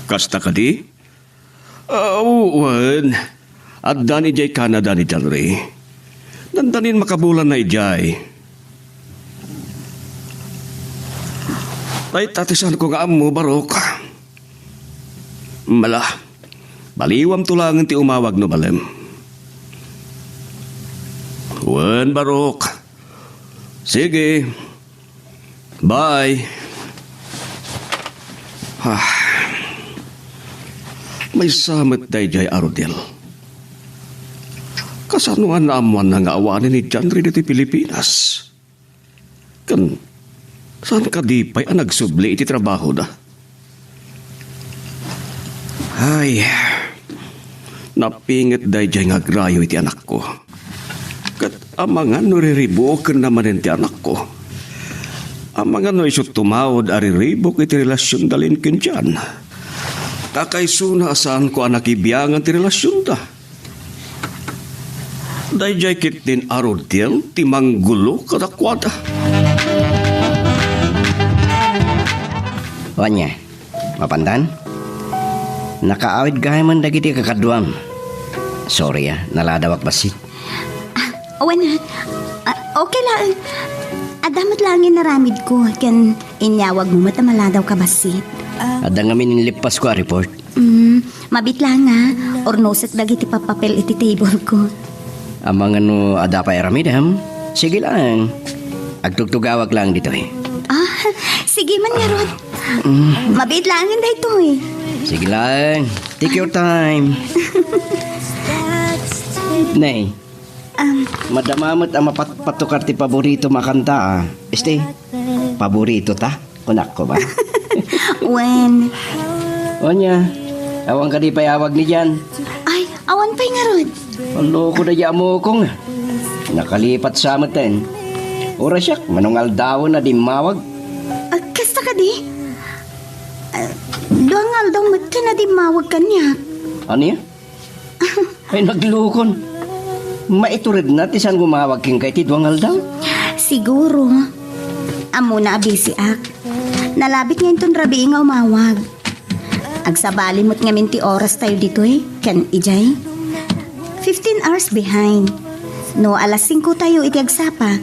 Kasta ka di? Uwan. At dani jay Canada ni Jalri. Nandanin makabulan na ijay. Ay tatisan ko nga amo, Barok. Mala. Baliwam tulangan ti umawag no balem. Uwan, Barok. Sige. Bye. May samot day jay Arodel. Kasanuan na amuan na nga awanin ni John rin iti Pilipinas. Kan, saan ka di pa'y nagsubli iti trabaho na? Ay, napingit day jay nga grayo iti anak ko. Kat amangan no riribok naman iti anak ko. Amangan no isot tumawad ariribok iti relasyon dalin kin dyan. Kakaisuna saan ko anak ibiyangan ti relasyon da. Dayjay kit din Arodel ti manggulo kadakwada. Wanya, mapandan? Nakaawid gaya man dagiti kakaduam. Sorry naladawak basi. Owen, okay lang. Adamot langin naramid ko. Kan inyawag mo matamaladaw ka basit. Ada nga minilipas ko a report. Mabit lang nga. Ornosat dagiti papapel iti table ko. Amang ano ada pa eramidam. Sige lang. Agtugtugawag lang dito eh. Sige man nga Rod. Mabit langin da ito eh. Sige lang. Take your time. Nay. Madamamot ang mapatukar ti paborito makanta Este, paborito ta? Kunak ko ba? When? Onya, awang ka di payawag ni Jan. Ay, Awan pa'y nga rod. Alo ko na mo kong. Nakalipat sa amaten. Ora siya, manungal daw na di mawag. Kasta ka di? Duangal daw mati na di mawag kanya. Ano yan? Ay, naglukon. Maiturid na, tisan gumawag king kay tidwangal daw. Siguro. Amo na abisi ak. Nalabit ngayon ton rabi nga umawag. Agsabali mo't nga minti oras tayo dito Kan ijay? 15 hours behind. No, alas 5 tayo iti agsapa.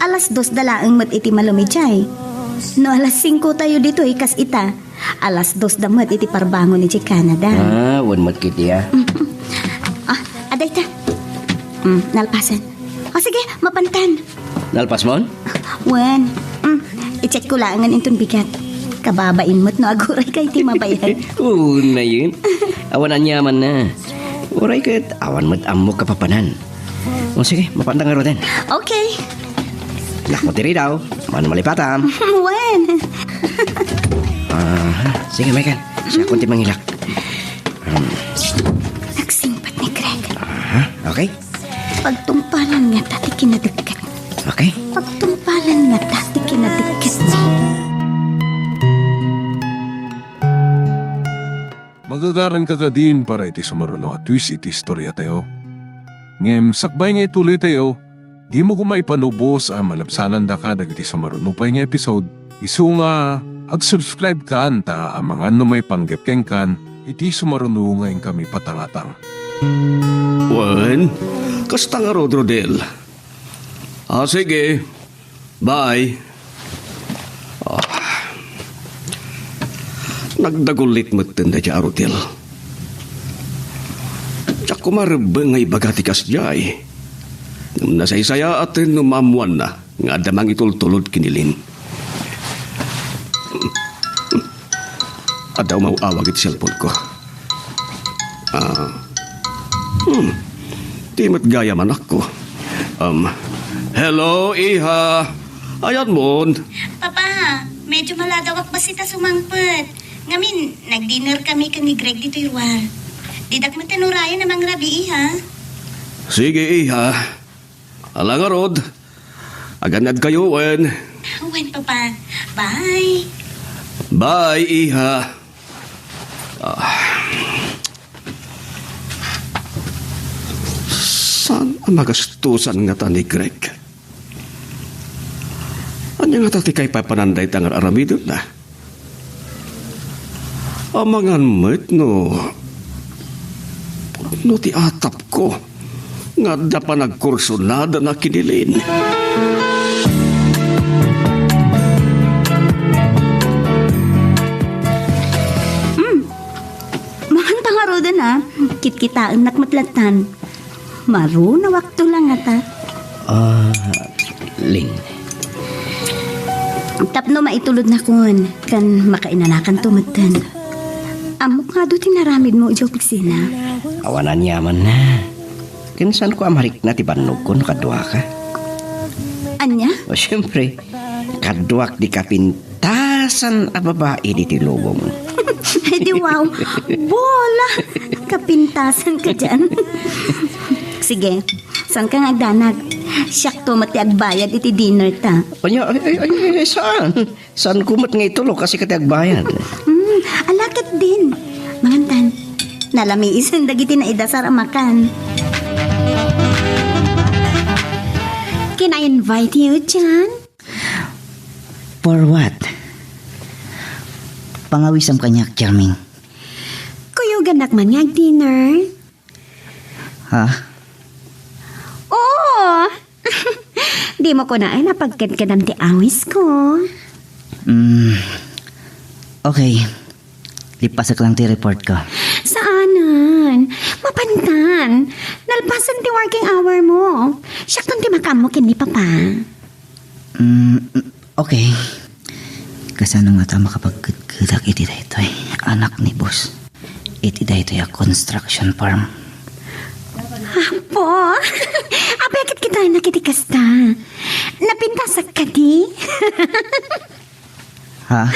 Alas 2 dalaang mat iti malumijay. No, alas 5 tayo dito kas ita. Alas 2 damat iti parbangon iti Canada. Wan mat kiti Aday ta. Nalpasan. Sige, mapantan. Nalpas mon? Wan. I-check ko lang ang intong bigat. Kababain mo't no aguray kay ti mabayan. Na yun. Awan anyaman na. Uray kat awan mo't amok kapapanan. Sige, mapantang nga roden. Okay. Nak mo tiri daw. Man malipatam. Wan. Sige, Megan. Siya kunti mangilak. Nagsimpat ni Greg. Okay? Pagtumpalan nga tati kinadagkat. Okay? Pagtumpalan nga tati kinadagkat mo. Magagaran ka din para iti sumaruno at twist iti istorya tayo. Ngem, sakbay nga ituloy tayo, di mo kumaipanubos ang malabsanan da ka dagiti sumaruno pa nga episode. Isu nga, ag-subscribe ka anta ang mga may panggepkeng kan, iti sumaruno ngayon kami patangatang. Wan, kasta nga Rodel. Sige. Bye. Nagdagulit mo tanda dya, Rodel. Tsak kumarabang ngay bagati kas jay. Nasaysaya atin numamuan na nga damang itultulod kinilin. Adaw mauawag iti cellphone ko. Di mat gaya man ako. Hello, Iha. Ayan mo. Papa, medyo maladawak ba sita sumangpet? Ngamin, nag-dinner kami ni Greg dito irwal. Didak mo tinurayan namang rabi, ha? Sige, Iha. Ala nga, Rod. Aganad kayo, Wen. Wen, Papa. Bye. Bye, Iha. Saan ang magastusan nga ta ni Greg? Anya nga tati kay papananday tangar aramidon na? Amangan met no ti atap ko nga da pa nagkurso nada na kinilin. Mahan pangarodan ha. Kitkitaan nakmatlatan. Maru na wakto lang ata. Ling. Tapno maitulod na kun. Kan makainanakan tumatan. Amok nga do tinaramid mo ijok pigsina. Awanan yaman na. Kinsan ko amarik na tibanog ko nakadwa ka. Anya? O siyempre, kadwak di kapintasan a babae di tilubong. Di wow. Bola. Kapintasan ka dyan. Sige, saan ka agdanag? Siyak to mati agbayad iti dinner ta. Anya, ay, saan? Saan kumot nga itulo kasi kati agbayad? Alakit din. Mangantan, nalami isang dagiti na idasar amakan. Can I invite you, Chan? For what? Pangawisam kanyak, Charming. Kuyo ganak man nga dinner. Ha? Oo! Di mo ko na ay napagkadkadam ti awis ko. Okay. Lipasak lang ti report ko. Saanan? Mapantan. Nalpasan ti working hour mo. Siyak ti makam mo kini papa. Okay. Kasano nga ta makapagkagkadak iti daytoy. Anak ni boss. Iti daytoy a construction firm. Apo, apekit kita nakitikas ta. Napintasak ka di? Ha?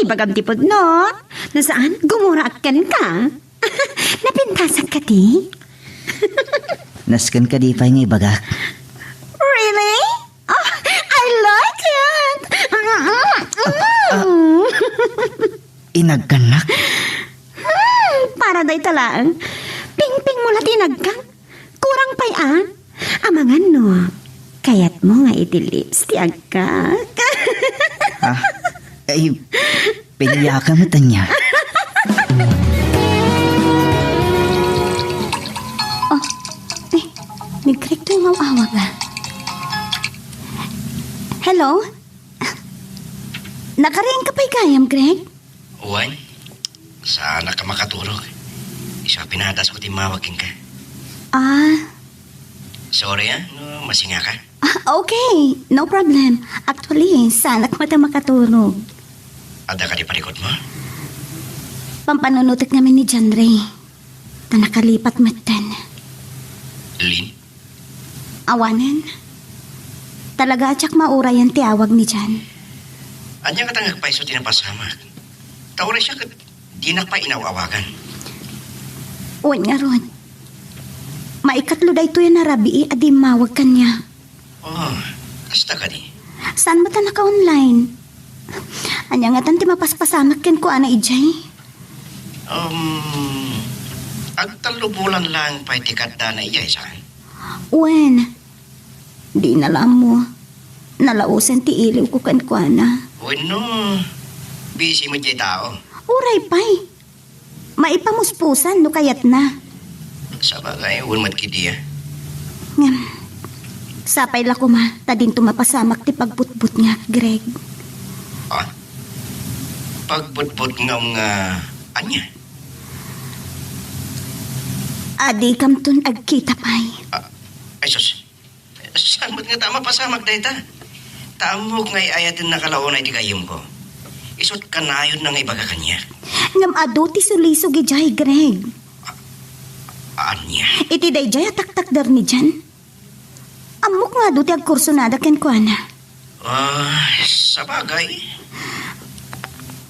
Ibagam tipod no. Nasaan? Gumurakan ka. Asa ka di? Naskan ka di pa nga ibagak. Really? Oh, I like it! Inagkanak. Para day talaan. Ping-ping mo na tinagkang. Kurang pa'y Amangan no. Kayat mo nga itilips ti agkak. Ay, pilya ka mo tanya. Ni Greg to yung mawawag Hello? Nakariyan ka pa'y gayam, Greg? Uwan, sana ka makaturog. Isa pinatas ko timawagin ka. Sorry no, masinga ka. Okay, no problem. Actually, sana ka mata makatulog. Ada ka di parikot mo? Pampanunutik namin ni John Ray. Na nakalipat matan. Lin? Awanan. Talaga atsak mauray ang tiawag ni John. Anya ka tangag pa iso tinapasama. Tawara siya ka di na pa inawawagan. Uwan nga ron. Maikatlo da ito yan na rabi adi mawag kanya. Oh, kasta ka di? Saan mo ta naka-online? Anya nga tan ti mapaspasamak ken ko ana ijay? Agtalo bulan lang pa itikat na iya saan? Uwan. Di nalam mo. Nalausan ti iliw ko kan ko ana. Bueno, busy mo dyan tao. Uray pa'y. Maipamuspusan no kayat na. Sa bagay, uwan matkidiya. Ngam. Sapay la ko ma. Tadin tumapasamak ti pagbutbut nga, Greg. Pagbutbut nga anya? Adi kamtun agkita pa'y. Ay sus, saan ba't nga tama pasamak dahil ta? Tamok nga'y ayatin nakalaon ay di kayom ko. Isot kanayon na nga ibaga kanya. Ngam ado ti suliso gijay, Greg. Anya? Iti day jay atak-tak dar ni Jan. Amok nga do ti agkurso nada ken ko ana. Sa bagay.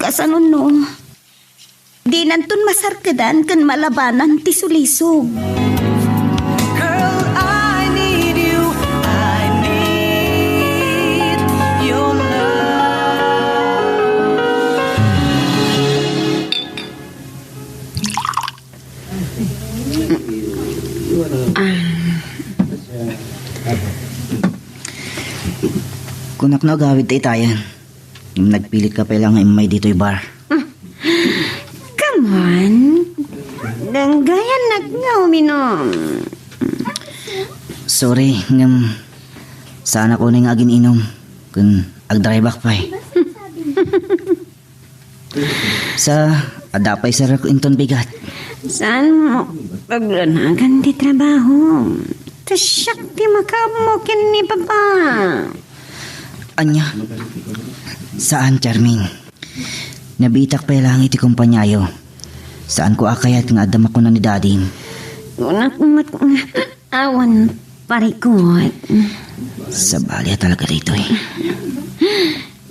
Kasanon no. Di nantun masarkadan ken malabanan ti sulisog. Girl, I need you. I need your Kunak na gawid tayo tayan. Yung nagpilit ka pa lang may dito'y bar. Come on. Danggayan nga uminom. Sorry, ngam. Sana ko na nga inom. Kung agdribak pa Sa adapay sa inton bigat. Saan mo paglanagan di trabaho? Tasyak di makamokin ni Papa. Anya? Saan, Charming? Nabitak pa lang iti kumpanyayo. Saan ko akayat nga adam ako na ni Daddy? Unak awan parikot. Sa balya talaga dito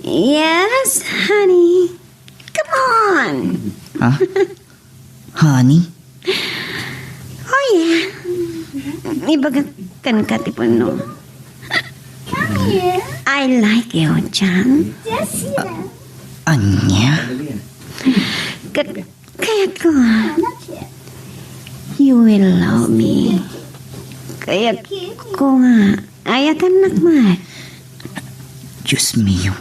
Yes, honey. Come on. Ha? Honey? Oh yeah. Ibagakan ka tipon no. I like you, John. Anya? Kaya ko, you will love me. Kaya ko nga, ayatan nakmat. Diyos mio.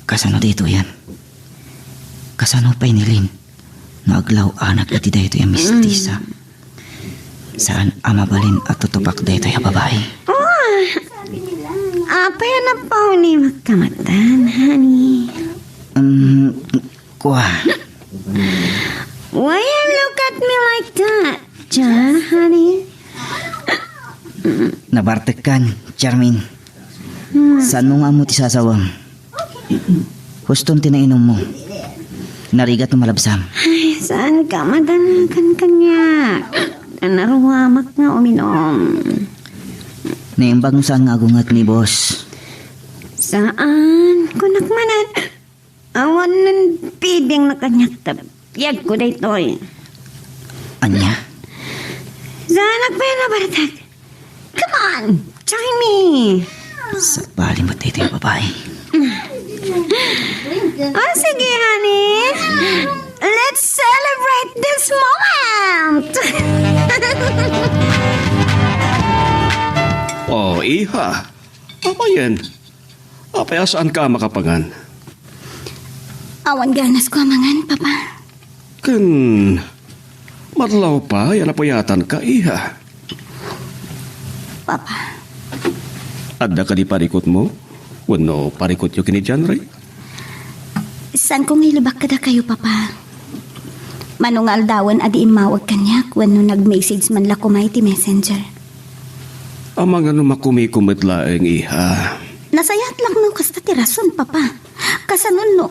Kasano dito yan? Kasano pa inilin? Naaglaw anak iti dito yung mistisa. Saan amabalin at tutupak dito yung babae? Apa yan na pa ni magkamatan, honey? Kuha. Why you look at me like that, John, honey? Nabartekan, Charmin. Saan mo nga mo ti sasawang? Huston tinainom mo. Narigat mo malabsam. Ay, saan ka madanakan kanya? Naruwamak nga uminom. Naimbag mo saan nga agungat ni boss? Saan? Kunak manan. Awan ng pibing na kanyak tab. Yag ko daytoy. Anya? Saan nagpayan na baratag? Come on, join me. Sa bali mo tayo yung babae. Oh, sige, honey. Let's celebrate this moment. Oh, iha. Apa yan? Apa saan ka makapangan? Awan ganas ko amangan, Papa. Kan, madlaw pa, yan napayatan ka, iha. Papa, Adda ka di parikot mo? Wano parikot yung kini dyan, Ray? saan ko ngilubak kada kayo, Papa? Manungal dawan adi imawag kanyak when nag-message man la kumay ti messenger. Amang ano makumikumit laeng, iha. Nasayat lang no kasta ti rason, Papa. Kasanon no.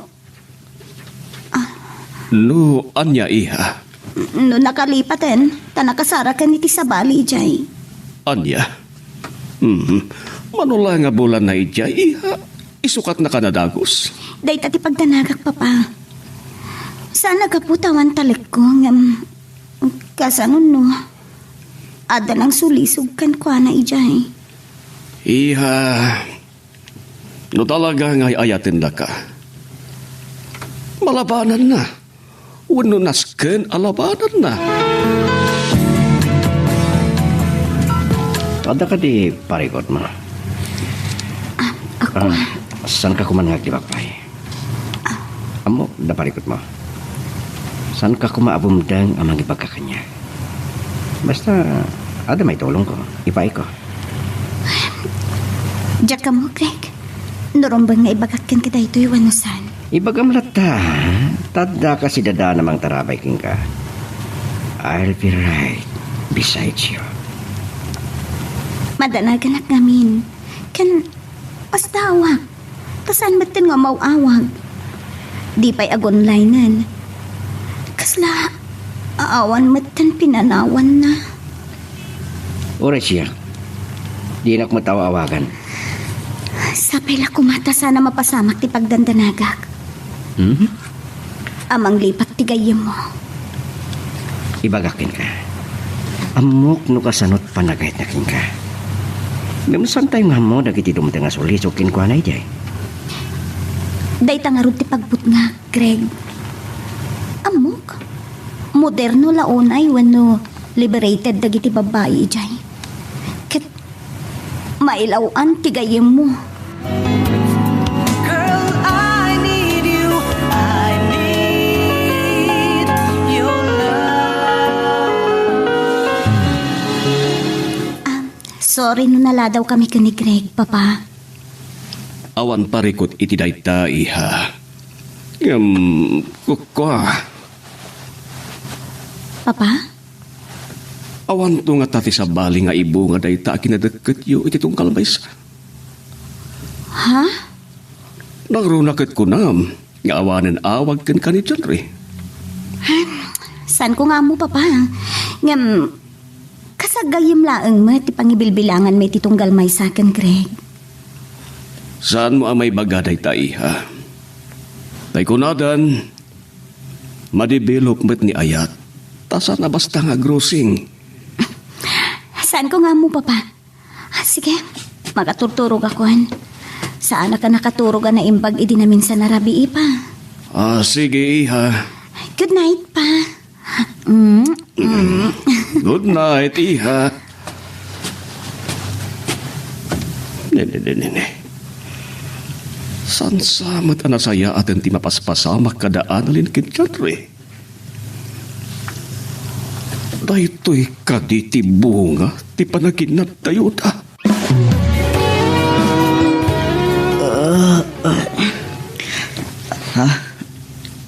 No, anya, iha. No nakalipaten, tanakasara ka ni ti sabali, Jay. Anya? Manula nga bulan na ija, iha. Isukat na kanadagos. Day tati pagdanagak, Papa. Sana kaputawan talik ko ngam kasanon no. Ada lang sulisog kan ko na ijay. Iha. No talaga nga ayatin na ka. Malabanan na. Wano nasken alabanan na. Ada ka di parikot mo? Ako. Saan ka kumanagag di bakpay? Amo, da parikot mo. Saan ka kumaabumdang amang ipagkakanya? Basta, ada may tulong ko. Ipay ko. Diyak ka mo, Greg. Nurumbang nga ibagakin kita ito iwanusan. Ibagam lata. Tadda ka si dada namang tarabay king ka. I'll be right beside you. Madanagan at ngamin. Kan, pastawag. Tasan batin nga mauawag. Di pa'y agonlinean. Kasla, aawan matan pinanawan na. Oras siya. Di na ko matawa-awagan. Sapay la kumata sana mapasamak ti pagdandanagak. Amang lipat ti gayem mo. Ibagakin ka. Amok no kasanot panagayt na king ka. Ngayon tayo nga mo dagiti dumatang nga sulisokin ko anay jay. Day tangarod ti pagbut nga, Greg. Amok. Moderno launay wano liberated dagiti babae jay. Ket mailawan ti gayem mo. Girl, I need you. I need your love. Sorry no nala daw kami ka ni Greg, Papa. Awan parikot iti dayta, iha. Kukwa. Papa? Awan to nga tati sa bali nga ibo nga dayta kinadeket yu iti tungkal maysa. Ha? Nagrunakit ko nam. Nga awanan awag kan kanit dyan, Ray. San ko nga mo, Papa? Ngam, kasagayim laang mo ti pangibilbilangan may titunggal may sakin, Greg. Saan mo amay bagaday ta, iha? Tay kunadan, madibilok met ni ayat. Tasa na basta nga grossing. Saan ko nga mo, Papa? Sige, makaturturog ako. Saan ka nakaturog na imbag idi namin sa narabi, pa? Sige, iha. Good night, Pa. Good night, iha. Ne. San samat anasaya atin ti mapaspasamak kadaan alin kinkyatre. Daytoy kaditi bunga ti panaginat tayo ta.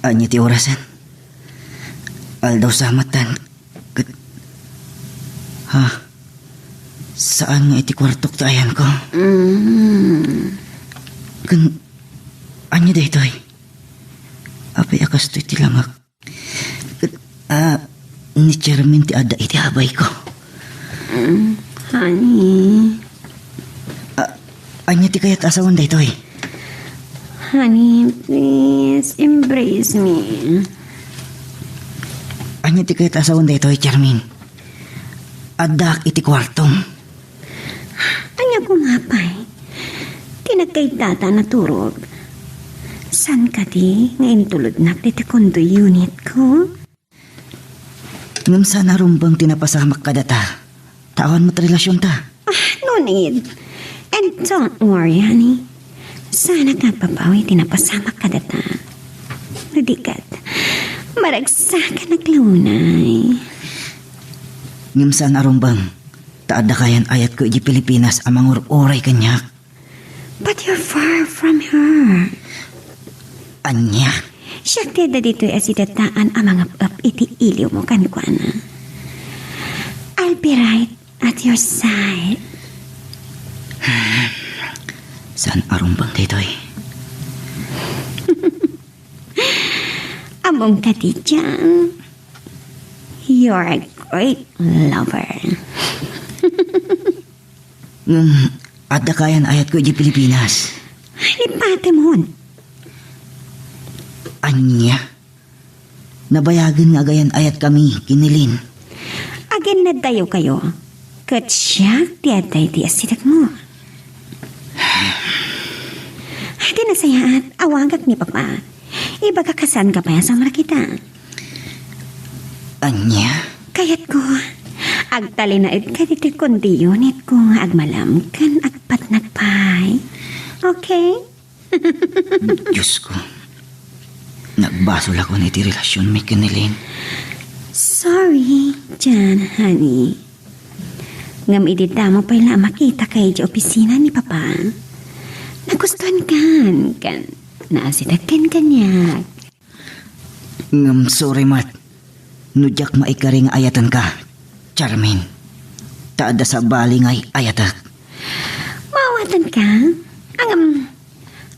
Anya ti orasan. Aldaw samatan. Saan nga iti kwartok ti ayan ko? Anya daytoy. Apay akas to'y tilamag. Ni Jermin ti ada iti habay ko. Honey. Anya ti kayat asawan daytoy. Honey, please embrace me. Anya ti kayat asawan daytoy, Jermin. adak iti kwartong. Anya ko nga pa'y, tinagkay data na turog. San ka di ngayon tulod na dito kondo unit ko? Ngam sana rumbang tinapasamak ka data. Tawan mo't relasyon ta. No need. And don't worry, honey. Sana ka papawi tinapasamak ka data. Nadikat. Maragsa ka naglaunay. Ngam sana rumbang. Taada kayan ayat ko iji Pilipinas amang uray kanyak. But you're far from her. Anya? Siya tiyada dito ay asidataan ang mga up iti iliw mo kankwana. I'll be right at your side. Saan arumbang dito'y? Among ka di dyan. You're a great lover. Ada kayan ayat ko iji Pilipinas. Lipate mo. Anya? Nabayagan nga gayan ayat kami, kinilin. Again na dayo kayo. Kat siya, tiyaday di asidag mo. Di na sayaat, awagak ni Papa. Iba kakasan ka pa sa kita. Anya? Kayat ko, agtali na it ka dito kundi unit ko agmalam kan agpat nagpay. Okay? Diyos ko. Nagbasol ako na iti relasyon may kinilin. Sorry, Jan, honey. Ngam idita mo pala makita kay di opisina ni Papa. Nagustuhan kan naasitakin kanyak. Ngam sorry mat. Nudyak maikaring ayatan ka, Charmaine. Taada sa bali ngay ayatak. Mawatan ka? Ang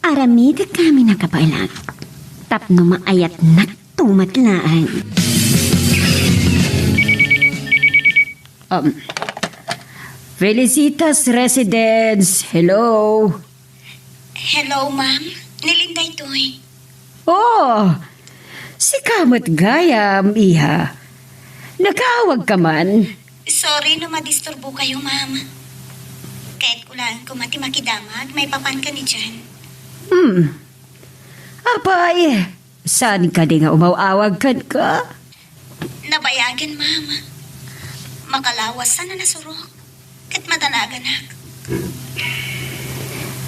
aramid kami nakapailag. Tapno maayat na tumatlaan. Felicitas Residence. Hello. Hello, ma'am. Nilinday to'y. Oh, si Kamot Gayam, iha. Nakawag ka man. Sorry na madisturbo kayo, ma'am. Kahit kulaan ko matimakidamag, may papan ka ni Jan. Apay, saan ka di nga umawawag ka? Nabayagan, ma'am. Makalawas sana nasurok. Kat madanagan ak.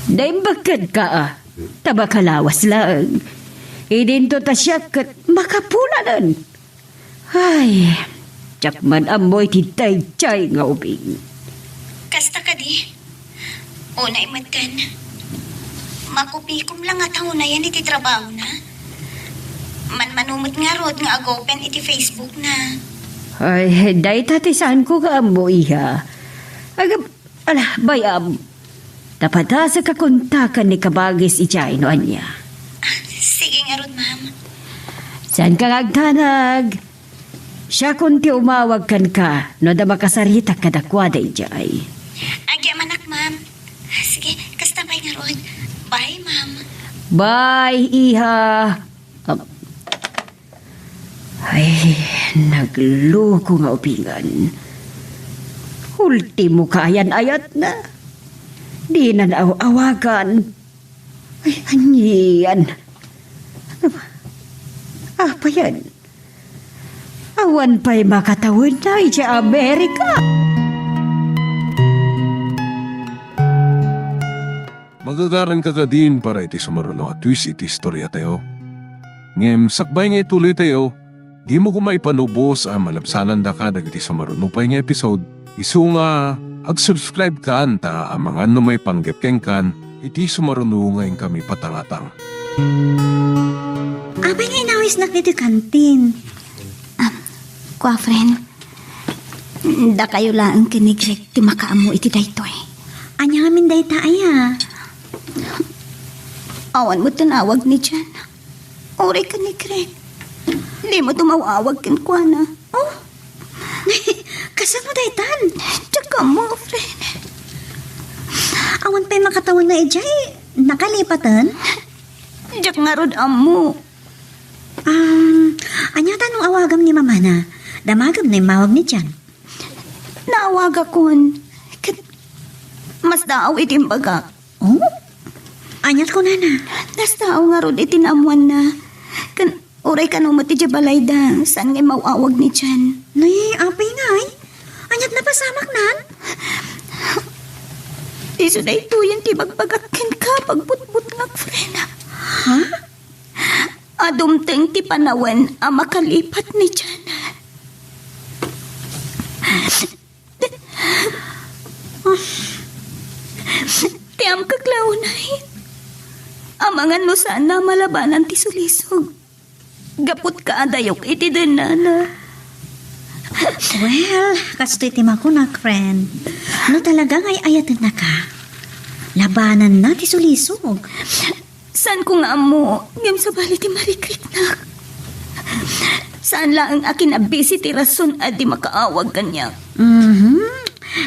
Daimbagkad ka tabakalawas lang. Idinto ta siya kat makapulanan. Ay, tsak man amoy titay-tiyay nga ubing. Kasta ka di. Una imadkan. Makupikom lang at na yan iti trabaho na. Manumot nga rod nga agopen iti Facebook na. Ay, day tatisan ko ka mo iha. Agam, bayam. Tapata sa kakontakan ni Kabagis ijay no anya. Sige nga rod, ma'am. Saan ka agtanag? Siya kunti umawag kan ka no da makasarita kadakwada ijay. Agya manak, ma'am. Sige, kastamay nga rod. Bye, ma'am. Bye, iha. Ay, nagluko nga upingan. Ultimo kayan ayat na. Di na naawagan. Ay, anyan. Ano ba? Apa yan? Awan pa'y makatawid na sa Amerika. Magagaran ka din para iti sumaruno at twist iti istorya tayo. Ngem sakbay nga ituloy tayo, di mo kumay panubos ang malabsanan da ka dagiti sumaruno pa nga episode. Isu nga, ag-subscribe ka anta ang mga may panggepkeng kan, iti sumaruno ngayon kami patangatang. Abay nga inawis na kiti kantin. Kwa, friend. Da kayo lang kinigrek ti makaamo iti daytoy. Anya nga min day taaya. Awan mo tanawag ni Jan. Uri ka ni Greg. Di mo tumawawag kan kwa na. Oh, kasan mo day tan? Tsaka mo, friend. Awan pa'y makatawag na ijay. Nakalipatan? Diyak nga rod amo. Anya tanong awagam ni mama na. Damagam na yung mawag ni Jan. Naawag akon. Mas daaw itimbaga. Oh? Anyat ko na. Das daaw nga rod itinamuan na. Uray ka nung mati balay da. Saan ngay mauawag ni Chan? Nay, apay ngay. Anyat na pasamak nan? Iso na ito yung tibagbagakin ka pagbutbut ng frena. Ha? Adumteng ti panawan ang makalipat ni Chan. Tiyam kaglaunay. Amangan mo sana malabanan ti sulisog. Gapot ka adayok iti denana. Well, kastoy tima ko na, friend. No talaga ngay ayatan na ka. Labanan na ti sulisog. Saan ko nga mo? Ngam sa bali ti marikrik na. Saan lang ang akin na busy ti rason at di makaawag kanya?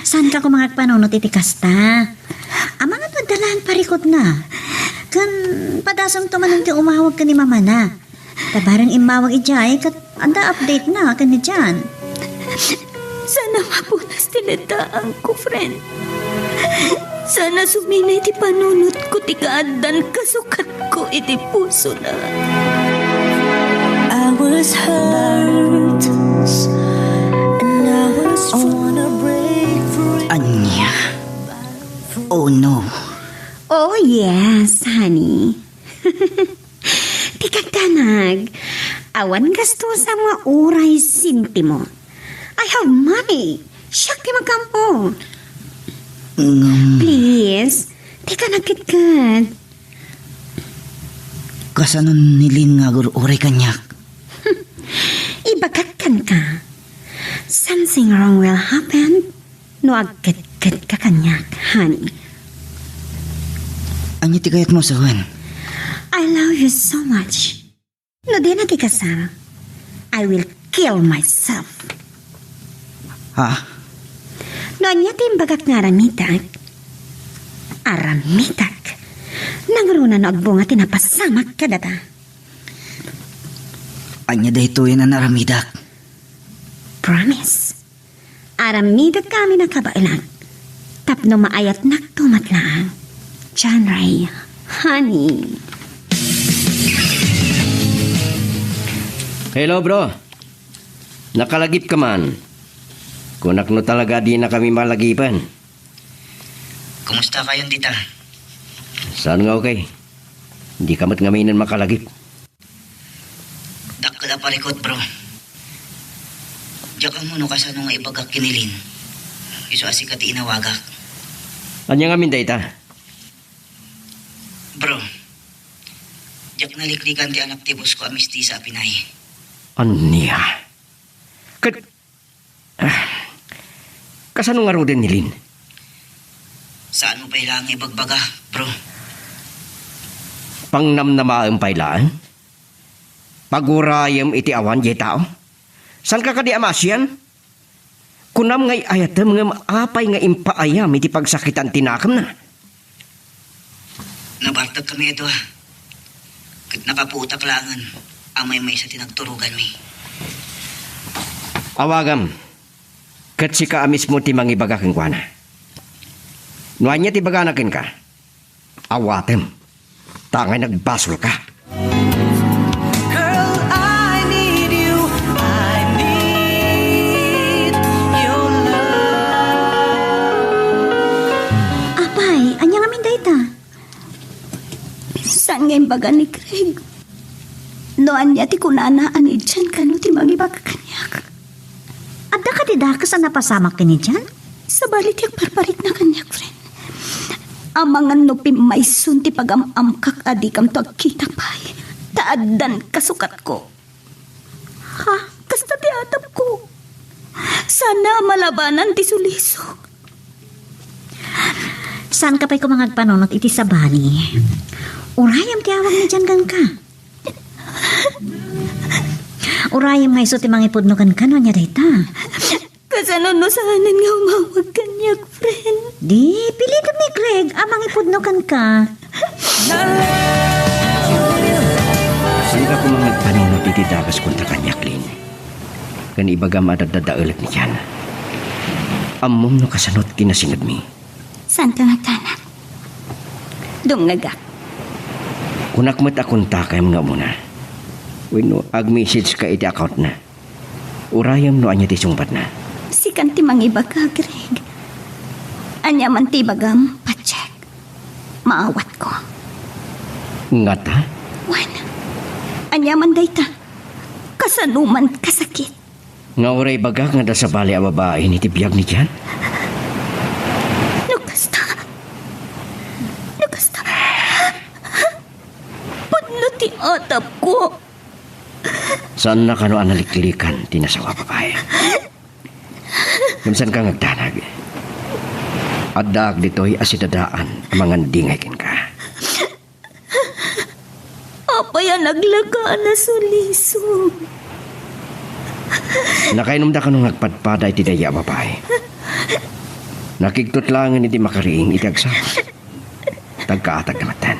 Saan ka kumangag panunot iti kasta? Amang at nagdalaan parikot na. Kan padasang tumanong ti umawag ka ni mama na. Tabarang imawag ijay kat anda update na ka ni Jan. Sana mapunas tinataan ko, friend. Sana suminay ti panunot ko ti kaadan kasukat ko iti puso na. I was hurt and I was wanna break free. Anya. Oh no. Oh, yes, honey. Di kagdanag. Awan gasto sa mga uray sinti mo. I have money. Siyak ti magkampo. Please, di ka nagkitkat. Kasanon nilin nga oray kanyak. Ibagkatkan ka. Something wrong will happen. No agkatkat ka kanyak, honey. Anya ti kayat mo sa Juan? I love you so much. No di na ti kasal. I will kill myself. Ha? No anya ti imbagak nga aramitak. Aramitak. Nangruna no agbunga tinapasamak ka data. Anya dahito yan ang naramidak. Promise. Aramidak kami na kabailan. Tapno maayat nagtumatlaan. John Ray, honey. Hello bro. Nakalagip ka man. Kunak no talaga di na kami malagipan. Kumusta kayong dita? Saan nga okay? Hindi ka mat ngaminan makalagip. Dakla parikot bro. Diyak ang muno kasano nga ibagak kinilin. Iso asikati inawagak. Anya nga minday ta? Bro, diyak naliklikan ti anak ti boss ko amisti sa Pinay. Anya? Kasano nga ro din nilin? Saan mo pa ilang ibagbaga, bro? Pangnamnama ang pailaan? Pagurayam iti awan jay tao? San ka kadi amasyan? Kunam ngay ayatem nga apay nga impaayam iti pagsakitan tinakam na. Nabartag kami ito ha. Kat nakapuutak langan, amay may sa tinagturugan mi. Awagam, kat si ka mismo ti mangibagakin kwa na. Nuan niya ti baganakin ka, awatem, tangay nagbasol ka. Girl, I need you. I need your love. Apay, anya nga min dayta? Saan nga imbaga ni Craig? Noan niya ti kunana anid Chan kano ti mangibaga kanyak. Adda ka didakas ang napasamak kini dyan? Sa balit yak parparit na kanyak, friend. Amangan no pimaysun ti pagamamkak adikam to agkita pay. Taadan kasukat ko. Ha? Kasta ti atap ko. Sana malabanan ti suliso. Saan ka pa'y kumangag panunot iti sa bani? Urayam ti awag ni dyan gan ka. Urayam nga iso ti mangipudnukan ka no niya dayta. Kasano no saanan nga umawag kanyak, friend. Di, pilitan ni Greg amang ipudnukan ka. Saan ka kung magpanunod iti dagas kontra kanyak, Lin? Kan ibaga madadadaulit ni Jan. amom no kasanot kinasingad mi. Saan ka nagtanak? Dumngagak. Kunak met akong takayam nga muna. Wino, ag-message ka iti account na. Urayam no anya ti sungpat na. Si kanti mangiba ka, Greg. Anya man ti bagam, pacheck. Maawat ko. Nga ta? Wan. Anya man dayta. Kasanuman kasakit. Nga uray baga nga da sa bali a babae ni tibiyag ni Jan? Nukasta. Pudno ti atap ko. Saan na kano analiklikan tinasawa babae? Gamsan ka ngagdanag. Adag dito'y asidadaan ang mga dingay kin ka. Apaya naglaga na suliso. Nakainom da ka nung nagpadpada iti daya babae. Nakigtot lang iti makariing itagsa. Tagkaatag na matan.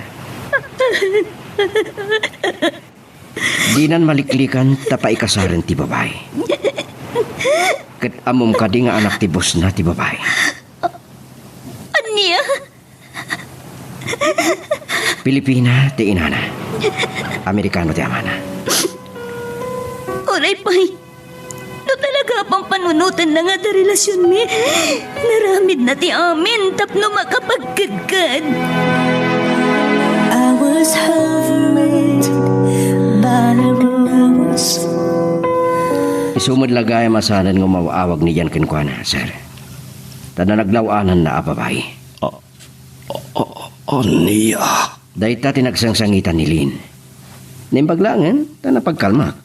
Dinan maliklikan tapa ikasaran ti babae. Ket amom ka di nga anak ti boss na ti babae. Anya? Pilipina ti inana. Amerikano ti amana. Oray pa'y. No talaga pang panunutan na nga da relasyon mi. Naramid na ti amin tapno makapagkagkad. I was hovering by the rose. Isumad lagay masanan ng mawaawag ni Jan Kenkwana, sir. Tada naglawanan na ababay. Niya. Dahil ta tinagsangsangitan ni Lynn. Nimbaglangan, ta napagkalma.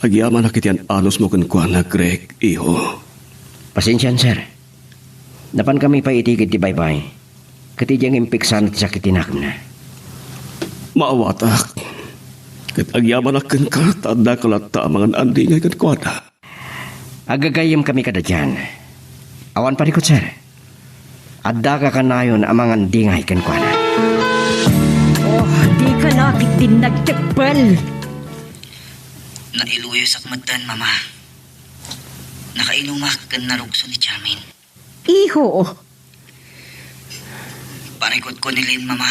Agyaman na kitian anos mo kunkwa na, Greg, iho. Pasensyan, sir. Napan kami pa itigid ti baybay. Katidyang impiksan at sakitinakam na. Maawatak. Kat agyaman na ka, tanda ko lata mga andi ngay kunkwa na. Agagayam kami kada dyan. Awan parikot, sir. Adda ka kanayon ang mga dingay kenkwana. Oh, di ka nakit din nagtagpal. Nailuyo sa kamatan, mama. Nakainumak kan narugso ni Chamin. Iho. Parikot ko nilin, mama.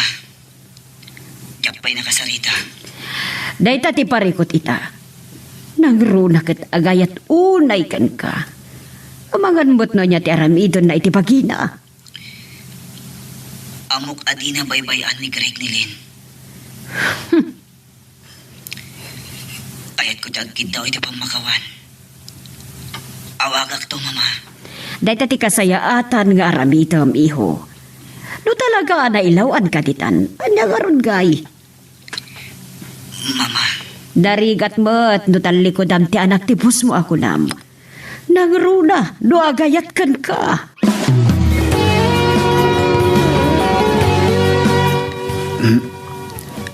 Yapay nakasarita. Dahita ti parikot ita. Nangruna kat agayat unay kan ka. Amangan mo't no niya ti aramidon na iti pagina. Amok adina baybayan ni Greg nilin. Ayat ko dagkid daw iti pamakawan. Awagak to, mama. Dahita ti kasayaatan nga aramidom, iho. No talaga na ilawan ka ditan. Anya nga ron gay. Mama. Darigat mo't no talikodam ti anak ti bus mo ako nam. Nangruna, no agayat kan ka.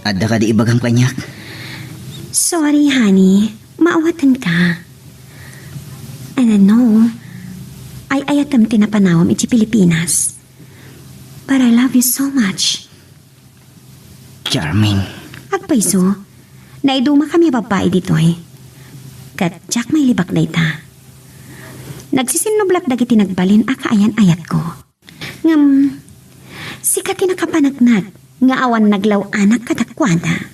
Adda ka di ibagang kanyak. Sorry, honey. Maawatan ka. And I know, ay ayatam tinapanawam iti Pilipinas. But I love you so much. Charming. Agpaiso, naiduma kami babae dito eh. Kat Jack may libak na ita. Nagsisinublak dagiti nagbalin akaayan ayat ko. Ngam, sikat nakapanagnag nga awan naglaw anak katakwana.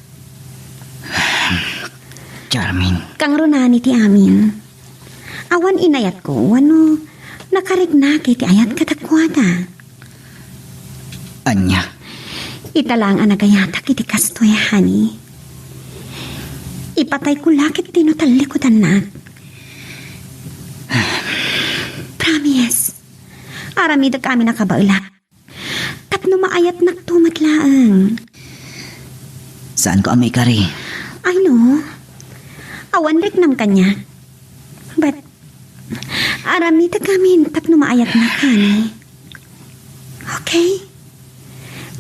Charming. Kang runani ti amin. Awan inayat ko, wano nakarignaki ti ayat katakwada. Anya. Italang anagayatak iti kastoy, honey. Ipatay ko lakit tinutalikodan na. Promise. Aramida kami nakabaula. Tapno maayat nagtumatlaang. Saan ko amay kari? I know. Awan reknam kanya. But, aramida kami tapno maayat na, honey. Okay?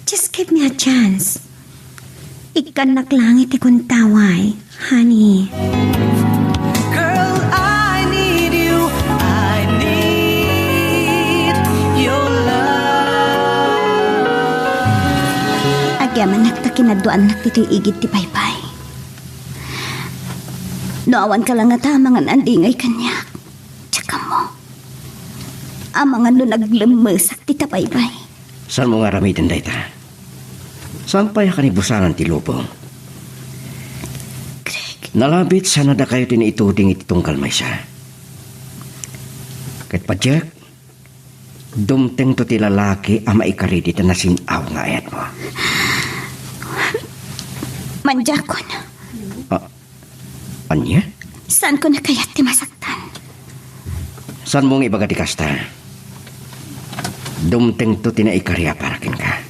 Just give me a chance. Ikanak langit ikong taway, honey. Girl, I need you. I need your love. Agyaman nagtakinaduan nagtito'y igit ti paypay. No Noawan ka lang nga tamangan andingay kanya. Tsaka mo. Amangan no naglemesak ti tapaybay. Saan mo nga ramitin dayta? Saan pa ka ni busangan ti lubong? Nalabit sana da kayo tiniituding itong kalmay siya. Kahit pa Jack, dumteng to ti lalaki ang maikaridi na sinaw nga ayat mo. Manjakon. Anya? Saan ko na kaya't ti masaktan? Saan mong ibaga ti kasta? Dumteng to tinaikarya parakin ka.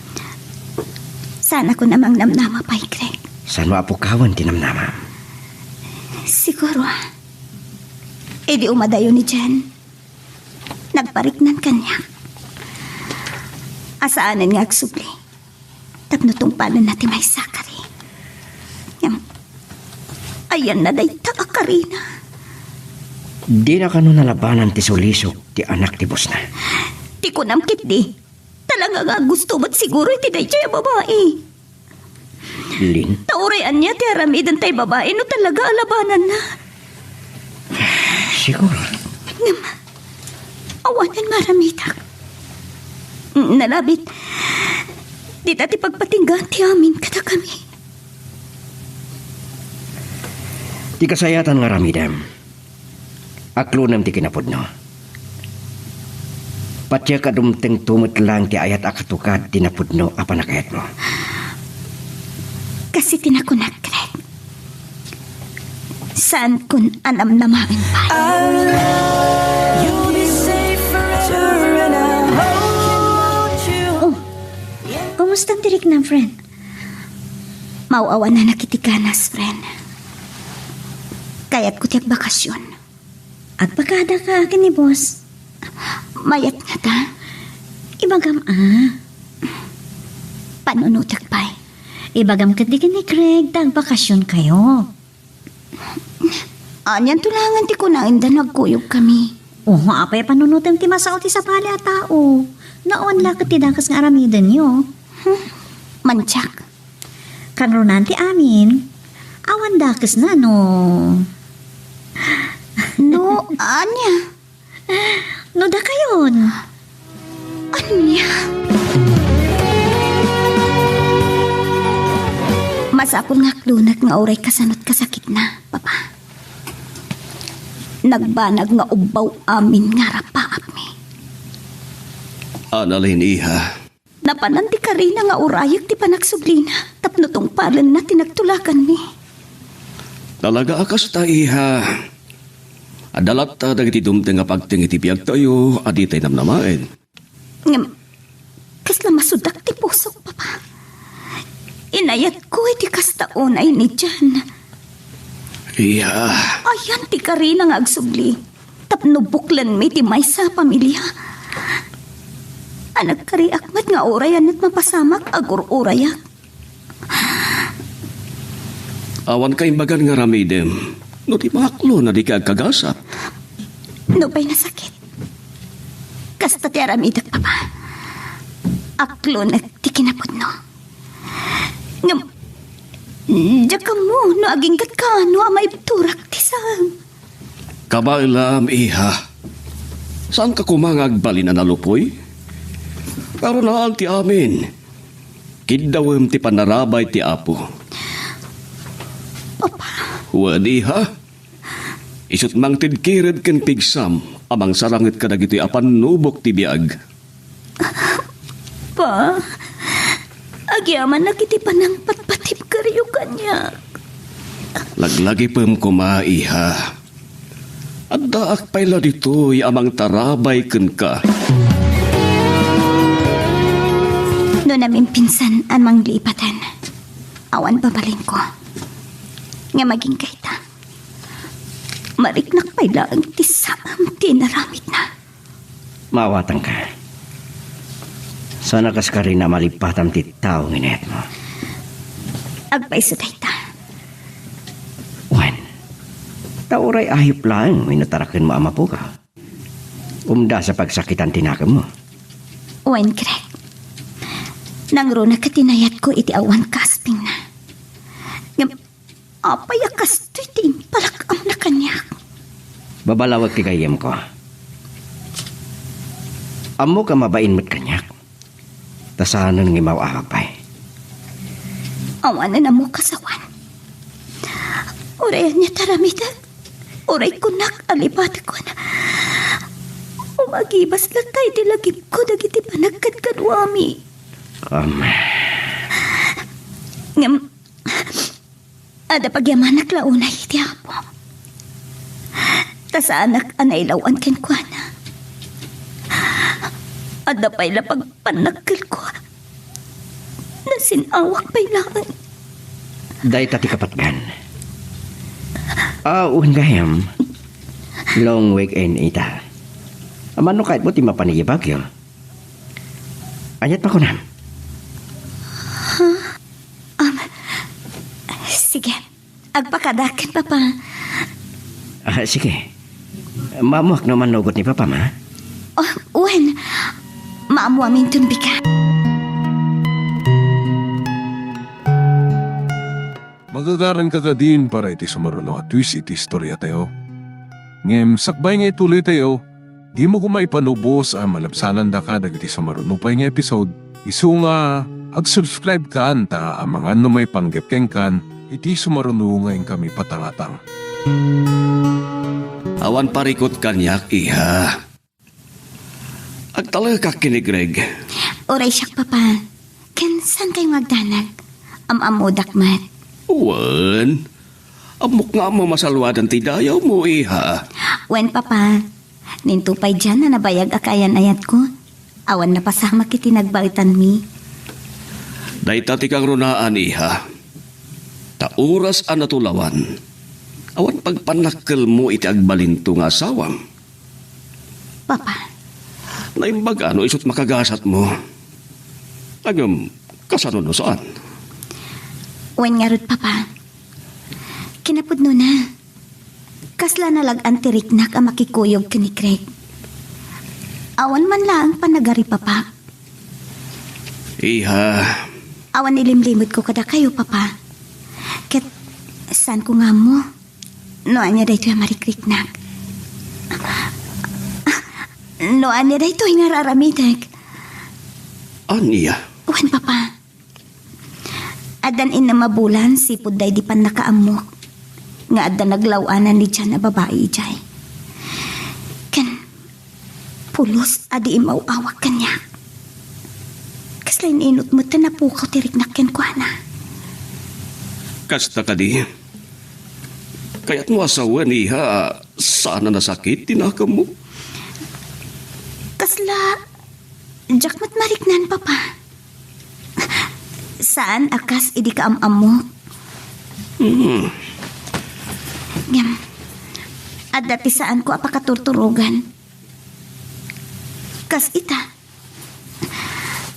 Sana ko namang namnama pa, Greg. Saan mo apukawan tinamnama? Siguro. Di umadayo ni Jen. Nagpariknan kanya. Asaanan nga agsubli. Tapno tong palan natin may sakari. Ayan na day Karina. Di na kano nalabanan ti sulisok ti anak ti bus na. Di ko namkit di. Talaga nga gusto mo't siguro iti day siya babae. Lin? Taurayan niya ti aramidan tay babae no talaga alabanan na. Siguro. Awanan maramitak. Nalabit. Di dati pagpatinggan ti amin kada kami. Ti kasayatan nga ramidam. Aklunam ti kinapudno. Patya kadumteng tumot lang ti ayat akatukad tinapudno apa nakayat mo. Kasi tinakunak, Greg. Saan kun anam namain pa? You'll be safe forever and I'll hold you. Oh, kumusta ang tirik ng friend? Mauawa na nakitikanas, friend. Kaya't ko tiyak bakasyon. Agpakada ka akin ni boss. Mayat nga ta. Ibagam Panunutak pa. Ibagam ka di ni Greg, tagbakasyon kayo. Anyan tulangan ti kunain da nagkuyog kami. Apay panunutan ti masao ti sapali a tao. Naon lakat ti dakas nga aramidan nyo. Manchak. Kanunan ti amin. Awan dakas na no. No, anya. No da kayon. Anya. Masakol nga klunat nga oray kasanot kasakit na, papa. Nagbanag nga ubaw amin nga rapaap mi. Analin iha. Napananti ka rin nga urayag ti panagsublina. Tapno tong palan na tinagtulakan mi. Talaga akas ta iha. Adalat ta dagiti dumteng nga pagting iti biyag tayo aditay namnamain. Ngam, kasla masudak ti pusok, papa. Inayat ko iti kastaunay ni Jan. Iya. Ayan ti ka rin nga agsubli. Tapno buklan mi ti may sa pamilya. Anak kari akmat nga orayan at mapasamak agur-urayak. Awan kay bagan nga ramidem. No ti maklo na di ka kagasap. No ba'y nasakit? Kasta ti aramidak, papa. Aklo na ti kinapudno. Ngam, diya ka mo, no agingkat ka, no amay turak ti sam. Kabailam iha. Saan ka kumangag bali na nalupoy? Pero naal ti amin. Kidawem ti panarabay ti apo. Papa. Wadi ha? Isut mang tidkired ken pigsam amang sarangit ka dagiti apan nubok ti biag. Pa, agyaman na kiti panang patpatip karyo kanya. Laglagi pem kumaiha. At daak payla dito'y amang tarabay ken ka. No namin pinsan amang liipatan. Awan babalin ko. Nga maging kaita. Mariknak payla ang tisamam tinaramit na. Mawatang ka. Sana kas ka rin na malipatam ti tao nginet mo. Agpay sa dayta. Wan. Tauray ahip lang, may natarakin mo ama po ka. Umda sa pagsakitan tinakam mo. Wen, Greg. Nangro na katinayat ko iti awan kasping na. Ngam, apay akas to'y palakam na Babalawag ti kayam ko. Amo ka mabain mo't kanyak. Tasanan ng imaw awapay. Awanan na mo kasawan. Urayan niya taramita. Uray kunak alipat ko na. Umagibas lang tayo dilagip ko dagiti panagkadkadwami. Ngam, ada pagyamanak launay iti apo. Tasaanak anailawan ken ko na. Ada pa'y lapagpanagkal ko. Nasinawak pa'y lang. Day tati kapatgan. Gayam. Long weekend ita. Amano kahit mo ti mapanigibag yun. Anyat pa ko na. Sige. Agpakadakin, Papa. Sige. Mamuak naman nugot ni Papa, ma. Uwan. Maamuamin tunbi ka. Magagaran ka din para iti sumaruno at twist iti istorya tayo. Ngem sakbay nga ituloy tayo, di mo kumaipanubos ang malabsanan da ka dagiti sumaruno pa nga episode. Isu nga, ag-subscribe ka anta ang mga may panggepkeng kan, iti sumaruno ngayon kami patangatang. Awan parikot kanyak, iha. Agtalaga ka kini Greg. Uray siyak, Papa. Ken, saan kayo magdanag? Amamudak mat. Wan, amok nga mo masalwadan ti dayaw mo, iha. Wen, Papa. Nintupay dyan na nabayag akayan ayat ko. Awan na pasama kiti nagbaitan mi. Dayta ti kang runaan, iha. Ta oras ang natulawan. Awan pagpanakkel mo iti agbalinto nga asawam. Papa. Naimbaga no isot makagasat mo. Agam, kasano no saan? Wen nga rod, Papa. Kinapudno na. Kasla nalag antiriknak ang makikuyog kini Craig. Awan man lang panagari, Papa. Iha. Awan ilimlimod ko kada kayo, Papa. Ket, saan ko nga mo? Noan niya dahito yung marikriknak. Noan niya dahito yung nararamidag. Aniya? Wen, Papa. Adan in na mabulan, sipod day di pan nakaamok. Nga adan naglawanan ni dyan na babae jay. Kan, pulos adi imaw-awak kanya. Kaslain inot mo ta napukaw tiriknak ken ko na. Kasta ka di. Kaya't mo asawa niya, sana nasakit, tinakam mo. Kasla, jakmat mariknan, Papa. Saan akas idi ka am mo? Ngam, at dati saan ko apakaturturugan? Kas ita.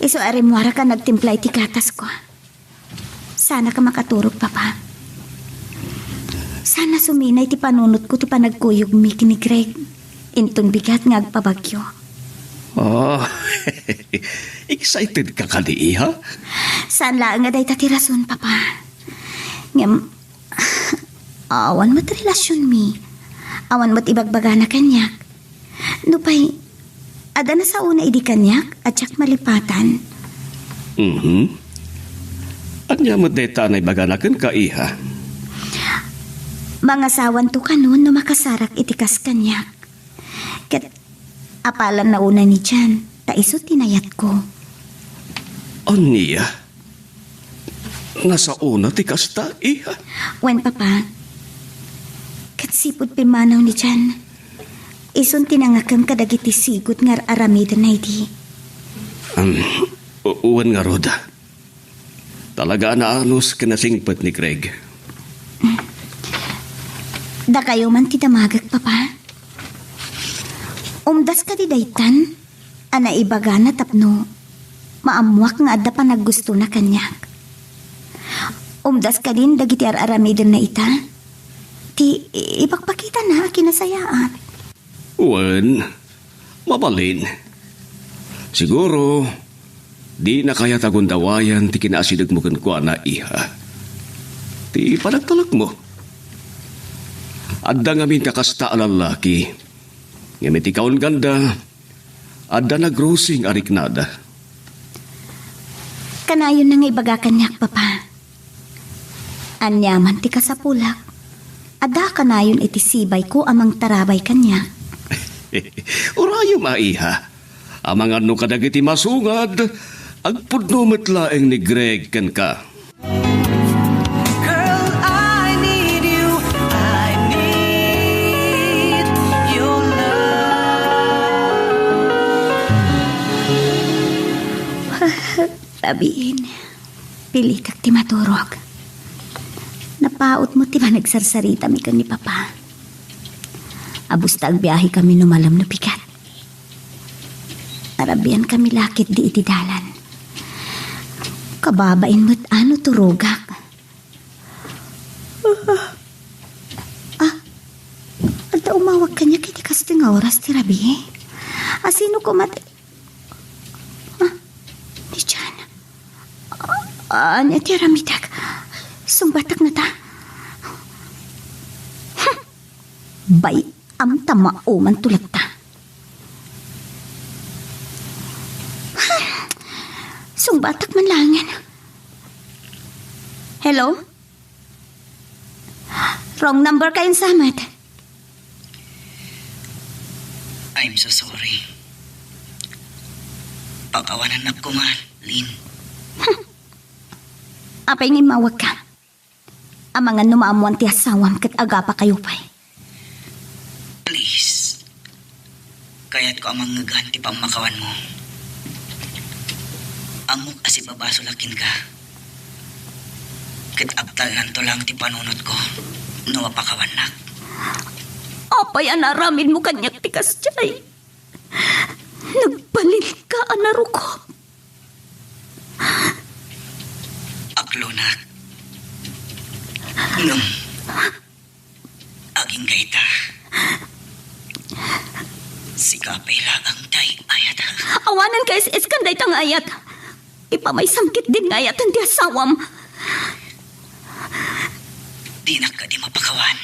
Iso arimwara ka nagtimpla iti katas ko. Sana ka makaturog, Papa. Sana suminay ti panunot ko ti panagkuyog mi kini Greg. Intun bigat nga agpabagyo. Excited ka ka di, ha? Saan lang nga day tatirason, Papa? Ngam, awan mo't relasyon mi. Awan mo't ibagbaga na kanyak. Nupay, ada na sa una idi kanyak at siyak malipatan. At niya mo deta na ibaganakan ka, iha? Mga sawan to kanon no makasarak itikas kanyak. Kat, apalan na una ni Jan, taiso tinayat ko. Aniya? Nasa una ti kasta, iha? Wen, Papa. Kat sipod pimanaw ni Jan. Ison tinangakam kadagiti sigot ngar aramid na iti. Uwan nga roda. Talaga na anos kinasingpat ni Craig. Da kayo man titamagak, Papa. Umdas ka di daytan, ana ibaga na tapno, maamuak nga adda pa naggusto na kanyak. Umdas ka din dagiti aramidon na ita, ti ipagpakita na kinasayaan. Uwan, mabalin. Siguro, di na kaya tagundawayan ti kinasidag mo kan na, iha. Ti panagtalak mo. Adda ngamin kakasta ang lalaki. Ngamit ikaw ang ganda. Adda nagrosing ariknada. Kanayon na nga ibaga kanyak, Papa. Anyaman ti ka sa pulak. Ada kanayon iti sibay ko amang tarabay kanya. Urayo maiha. Amang ano kadagiti masungad. Agpudno matlaeng ni Greg kan ka. Girl, I need you. I need your love. Tabiin, pili kag ti maturog. Napaot mo ti ba nagsarsarita mi kan ni Papa. Abusta ang biyahe kami numalam no pikat. Arabian kami lakit di iti dalan. Kababain mo't ano turogak. Ada umawag kanya kiti kasting oras ti rabi. Asino ko mati... Ni Jan. Anya ti ramitak. Sumbatak na ta. Bay am tamao man tulad ta. Sumbatak man langan. Hello? Wrong number kayong samat. I'm so sorry. Pakawanan na ko man, Lin. Apay ngay mawag ka. Amangan numaamuan ti asawam kat aga pa kayo pa'y. Please. Kaya't ko amang ngaganti pang makawan mo. Amok asi babasulakin ka. Kat abtal nanto lang ti panunot ko. Nawa pakawan na. Apay anaramin mo kanyak tikas tiyay. Nagbalil ka anaro ko. Aklonak. Nung aging gaita. Sikapay lang ang tay ayat. Awanan ka is kanday tang ayat. Ipamay samkit din nga ayatan ti asawam. Di na ka di mapakawan.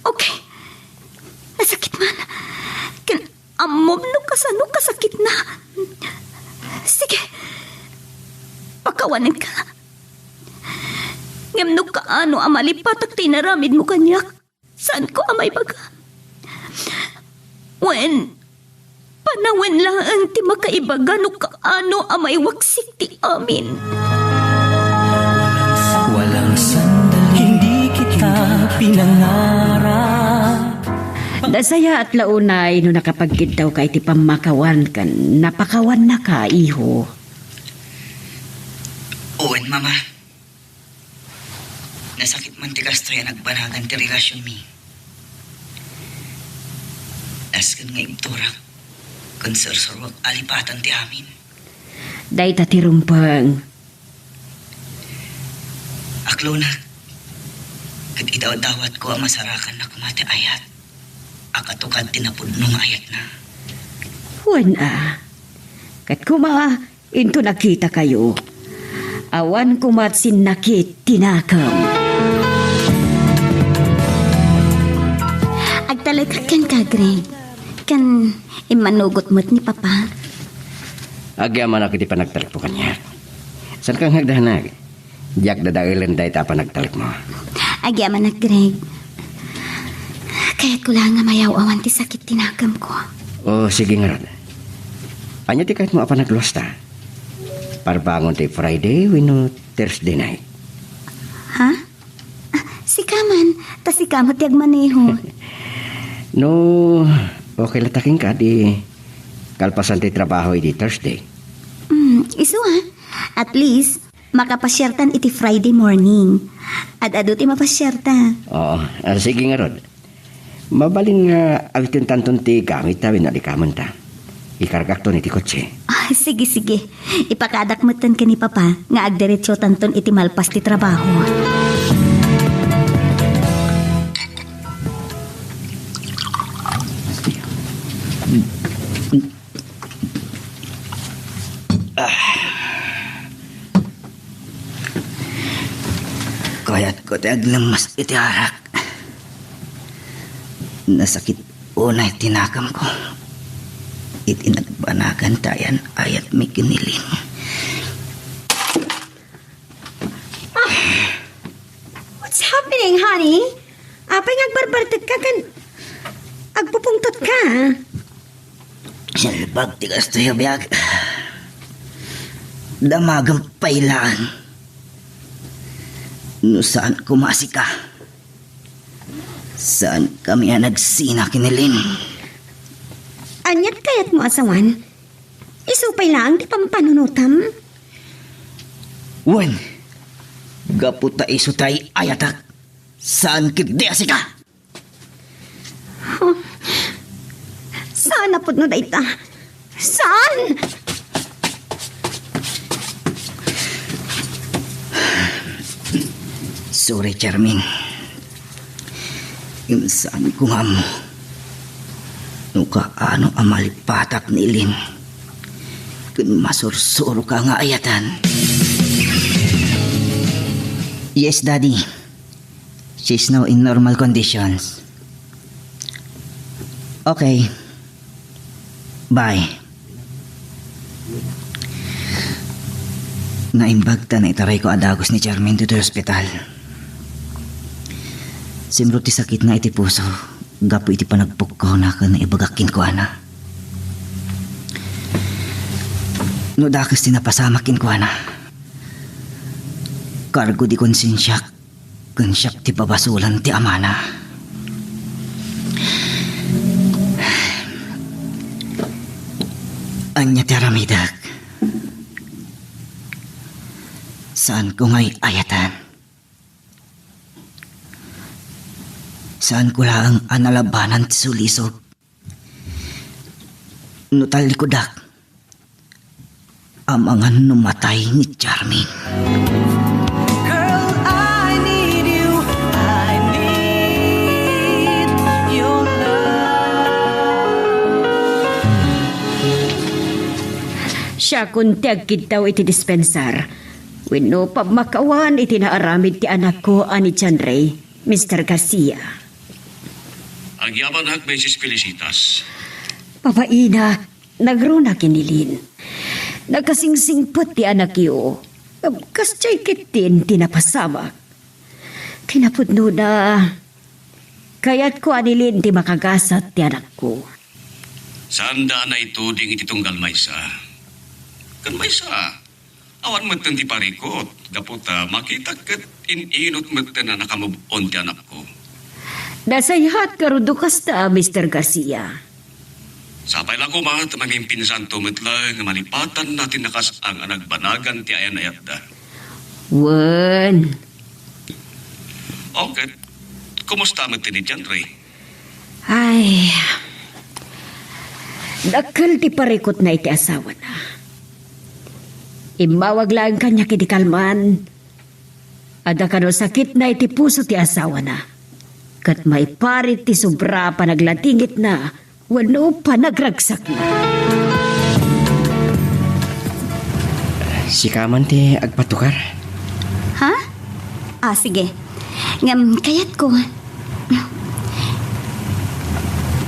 Okay. Nasakit man. Kin amom no kasano kasakit na. Sige. Pakawanan ka. Ngem no kaano amalipat at tinaramid mo kanyak. Saan ko amay baga? When panawin lang ang ti makaibaga no kaano amay waksik ti amin. Walang sandali, hindi kita pinangarap. Dasaya at launay no nakapagkid daw ka iti pamakawan kan napakawan na ka, iho. Uwan, mama. Nasakit man ti kastroya nagbanagan ti relasyon mi. Askan nga ibturak. Kung sarsurwag alipatan ti amin. Day tatirumpang. Aklo na. Kat idaw-dawat ko ang masarakan na kumati ayat. Akatukad tinapudnong ayat na. Huwan Kat kuma, into nakita kayo. Awan kumat sinakit tinakam. Agtalakat kan ka, Greg. Kan imanugot mo't ni Papa. Agyaman ako di pa nagtalik po kanya. Saan kang hagdahanag? Diyak dadailan dahi ta pa nagtalik mo. Agyaman na, Greg. Kaya't ko lang nga mayaw awan ti sakit tinakam ko. Oh, sige nga ron. Anya ti kahit mo apa nagluwas ta? Parbangon ti Friday, wino Thursday night. Ha? Si Kaman. Ta si Kamat yag maneho. No, okay lataking ka di kalpasan ti trabaho di Thursday. Iso At least, makapasyertan iti Friday morning. At ado ti mapasyerta. Oo, sige nga ron. Mabalin nga awitin tanton ti gamit tawin na di kaman ta. Ikargak to ni ti kotse. Sige. Ipakadak mo tan ka ni Papa nga agdiretso tanton iti malpas ti trabaho. Kaya't ko ti aglamas iti harak. Nasakit unay tinakam ko. Itinagbanagan tayan ayat may kinilin. What's happening, honey? Apay ngagbarbartag ka kan... Agpupungtot ka, ha? Salbag tigas tayo biyag. Damagang pailaan. No saan kumasi ka? Saan kami nagsina kinilin? Anyat kayat mo asawan? Isupay lang, di pampanunutam. Wen, gaputa isutay ayatak. Saan kidesi ka? Saan napod no dayta? Saan? Sorry, Charmin. Saan ko nga mo? No kaano amalipatak ni Lin. Kung masursuro ka nga ayatan. Yes, Daddy. She's now in normal conditions. Okay. Bye. Naimbagta na itaray ko adagos ni Charmin dito sa ospital. Simro ti sakit na iti puso. Gapo iti panagpugkaw na ka na ibagakin ko, ana. No dakas tinapasamakin ko, ana. Kargo di konsensyak. Konsyak ti babasulan ti amana. Anya ti aramidak. Saan ko nga'y ayatan? Saan ko lang analabanan ti sulisog? Nutal likodak. Amangan numatay ni Charmin. Girl, I need you. I need your love. Siya kung tiagkid daw iti dispensar. Wino pamakawan iti naaramid ti anak ko ani Chanray, Mr. Garcia. Ang yaman hak, Mrs. Felicitas. Papaina, nagruna kinilin. Nagkasingsingpot ti anak iyo. Kasya'y kitin tinapasama. Tinapudno na. Kaya't ko anilin ti makagasat ti anak ko. Saan daan na ito ding ititunggal maysa? Kan maysa, awan mo ti parikot. Gaputa, makita kat inot mo na nakamubon ti anak ko. Nasayhat karudukas ta, Mr. Garcia. Sapay lang ko mga mamimpinsan tumitla nga malipatan natin nakas ang anagbanagan ti ayan ayat da. Wen. Okay. Kumusta mo ni John Ray? Ay. Dakal ti parikot na iti asawa na. Imawag lang kanya kiti kalman. Ada kano sakit na iti puso ti asawa na. Kat may parit ti sobra pa naglatingit na, wano pa nagragsak na. Si Kaman ti agpatukar. Ha? Sige. Ngam, kayat ko.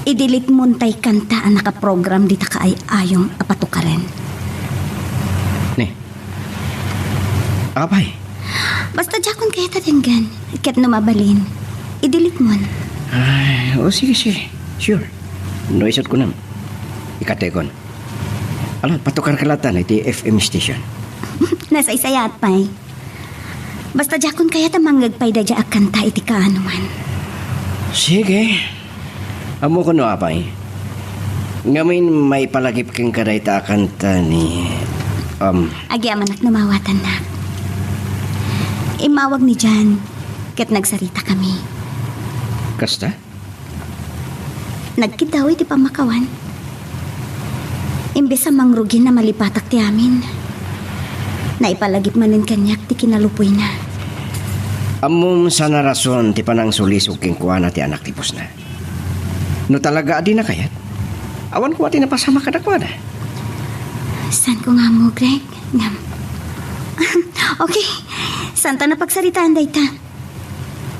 Idilit mo tay kanta ang nakaprogram dita ka ay ayong apatukaren. Ne. Apay? Basta jakon kaya tatenggan. Kat numabalin. I-delete mo. Ay, sige. Sure. No isot ko nam. Ikatekon. Alam, patukar kalatan iti FM station. Nasa isayat pa'y. Basta jakon kaya tamang pay da akan ta iti kaanuman. Sige. Amo ko no apay. Ngamin may palagip kang karay ta akan ta ni... Agi amanak namawatan na. Imawag ni Jan. Kat nagsarita kami. Kasta? Nagkidaw iti pamakawan. Imbes sa mangrugin na malipatak ti amin. Naipalagip manin kanyak ti kinalupoy na. Amom sana rason ti panang sulisog king kuwana ti anak tipos na. No talaga adi na kayat? Awan ko ati napasama ka na kuwana. Saan ko nga mo, Greg? Ngam. Okay. Santa na pagsaritaan day ta.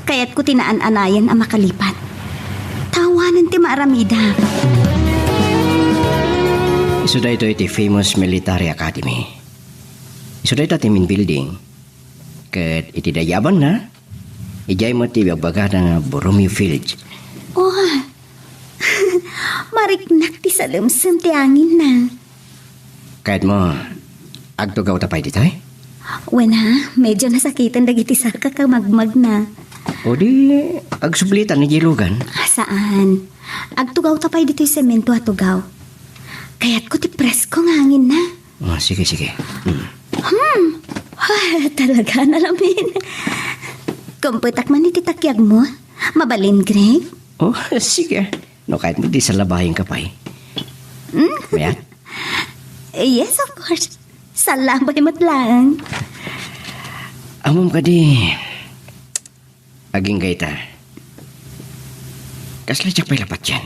Kaya't ko tinaan-anayan ang makalipat. tawanan ti maaramida. Isu da ito iti famous military academy. Isu da ito iti main building. Kat iti dayaban na, ijay mo ti baga nga Borromeo Village. Oh, mariknak ti salamsam ti angin na. Kahit mo, agtugaw tapay dito eh. Wen ha, medyo nasakitan dagiti saka kamagmag na. O di, agsublitan ni Jilugan. Saan? Agtugaw tapay dito'y semento atugaw. Kaya't ko ti presko ng hangin na. Oh, sige, sige. Talaga nalamin. Kumputak man ititakyag mo. Mabalin, Greg? Oh, sige. No, kahit mo di sa labahin ka pa eh. Mayat? Yes, of course. Salabay mo't lang. Amom ka di. Aging gaita. Kasladyak pa'y lapat yan.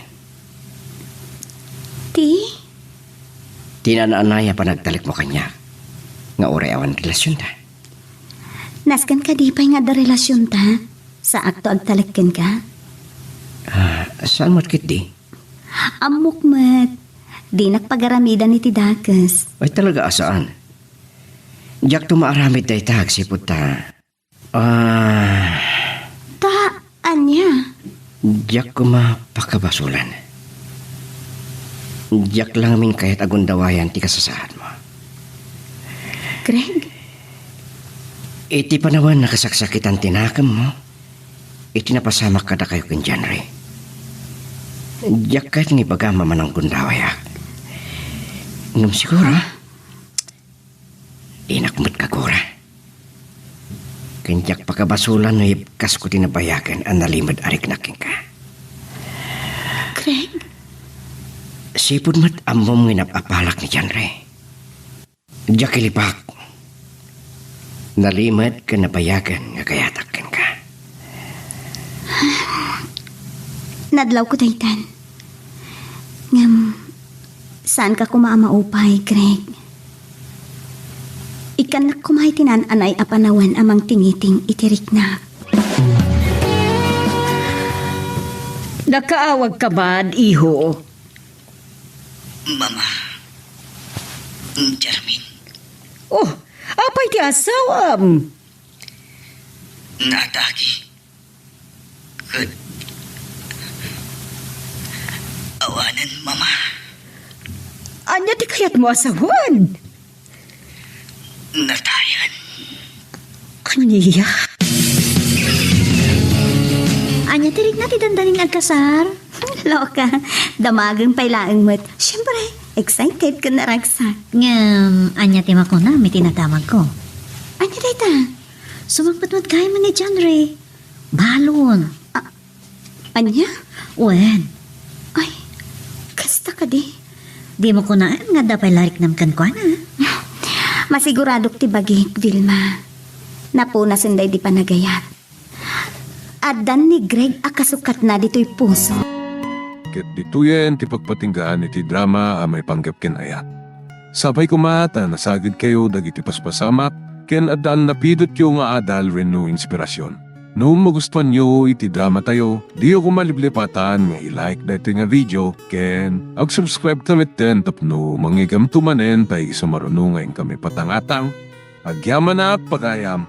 Ti? Tinanaanaya pa nagtalik mo kanya. Nga oray awan relasyon ta. Naskan ka di pa'y nga da relasyon ta? Sa akto agtalikin ka? Saan mo't kit di? Amok mat. Di nakpagaramidan ni Tidakas. Ay talaga asaan? Diyak tumaaramid tayo tag sipot ta. Anya? Diyak ko mapakabasulan. Diyak lang aming kahit agundawayan ti kasasahan mo. Greg? Iti pa naman nakasaksakitan tinakam mo. Iti napasamak kada kayo kin genre. Diyak kahit ni baga mamanang gundawayak. Ngam siguro, inakmat kagura. Kanjak pakabasulan no ipkas ko tinabayagan ang nalimad arik naking ka. Greg? Sipod mat amom nginapapalak ni genre. Diyak ilipak. Nalimad ka nabayagan nga kayatakin ka. Nadlaw ko daytan. Ngam, saan ka kumaamaupay, Greg? Ikan na kumay tinananay apanawan amang tingiting itirik na. Nakaawag ka bad, iho? Mama. Jermin. Oh, apay ti asawam. Natagi. Good. Awanan, Mama. Anya ti kayat mo asawan? Natayan. Kaniya? Anya tirik na ti dandaning agkasar? Loka, damagang pailaang mo't. Siyempre, excited ka na ragsak. Anya ti makuna, may tinatamag ko. Anya dayta? Sumagpatmat kaya man ni John Ray. Balon. Anya? Wen, Ay, kasta ka di. di mo kunaan nga dapay larik nam kan kwa na. Masiguradok ti bagik, Vilma. Napuna sunday di panagayat. Adan ni Greg akasukat na dito'y puso. Ket dituyen ti pagpatinggaan iti drama a may panggap ken ayat. Sabay kumata nasagid kayo dagiti paspasamak ken adan napidot yo nga adal renno inspirasyon. No magustuhan nyo iti drama tayo, di ako maliblipatan nga i-like dati nga video ken ag-subscribe tamit ten tapno mangigam tumanen pay sumarunungay kami patangatang agyaman na pagayam.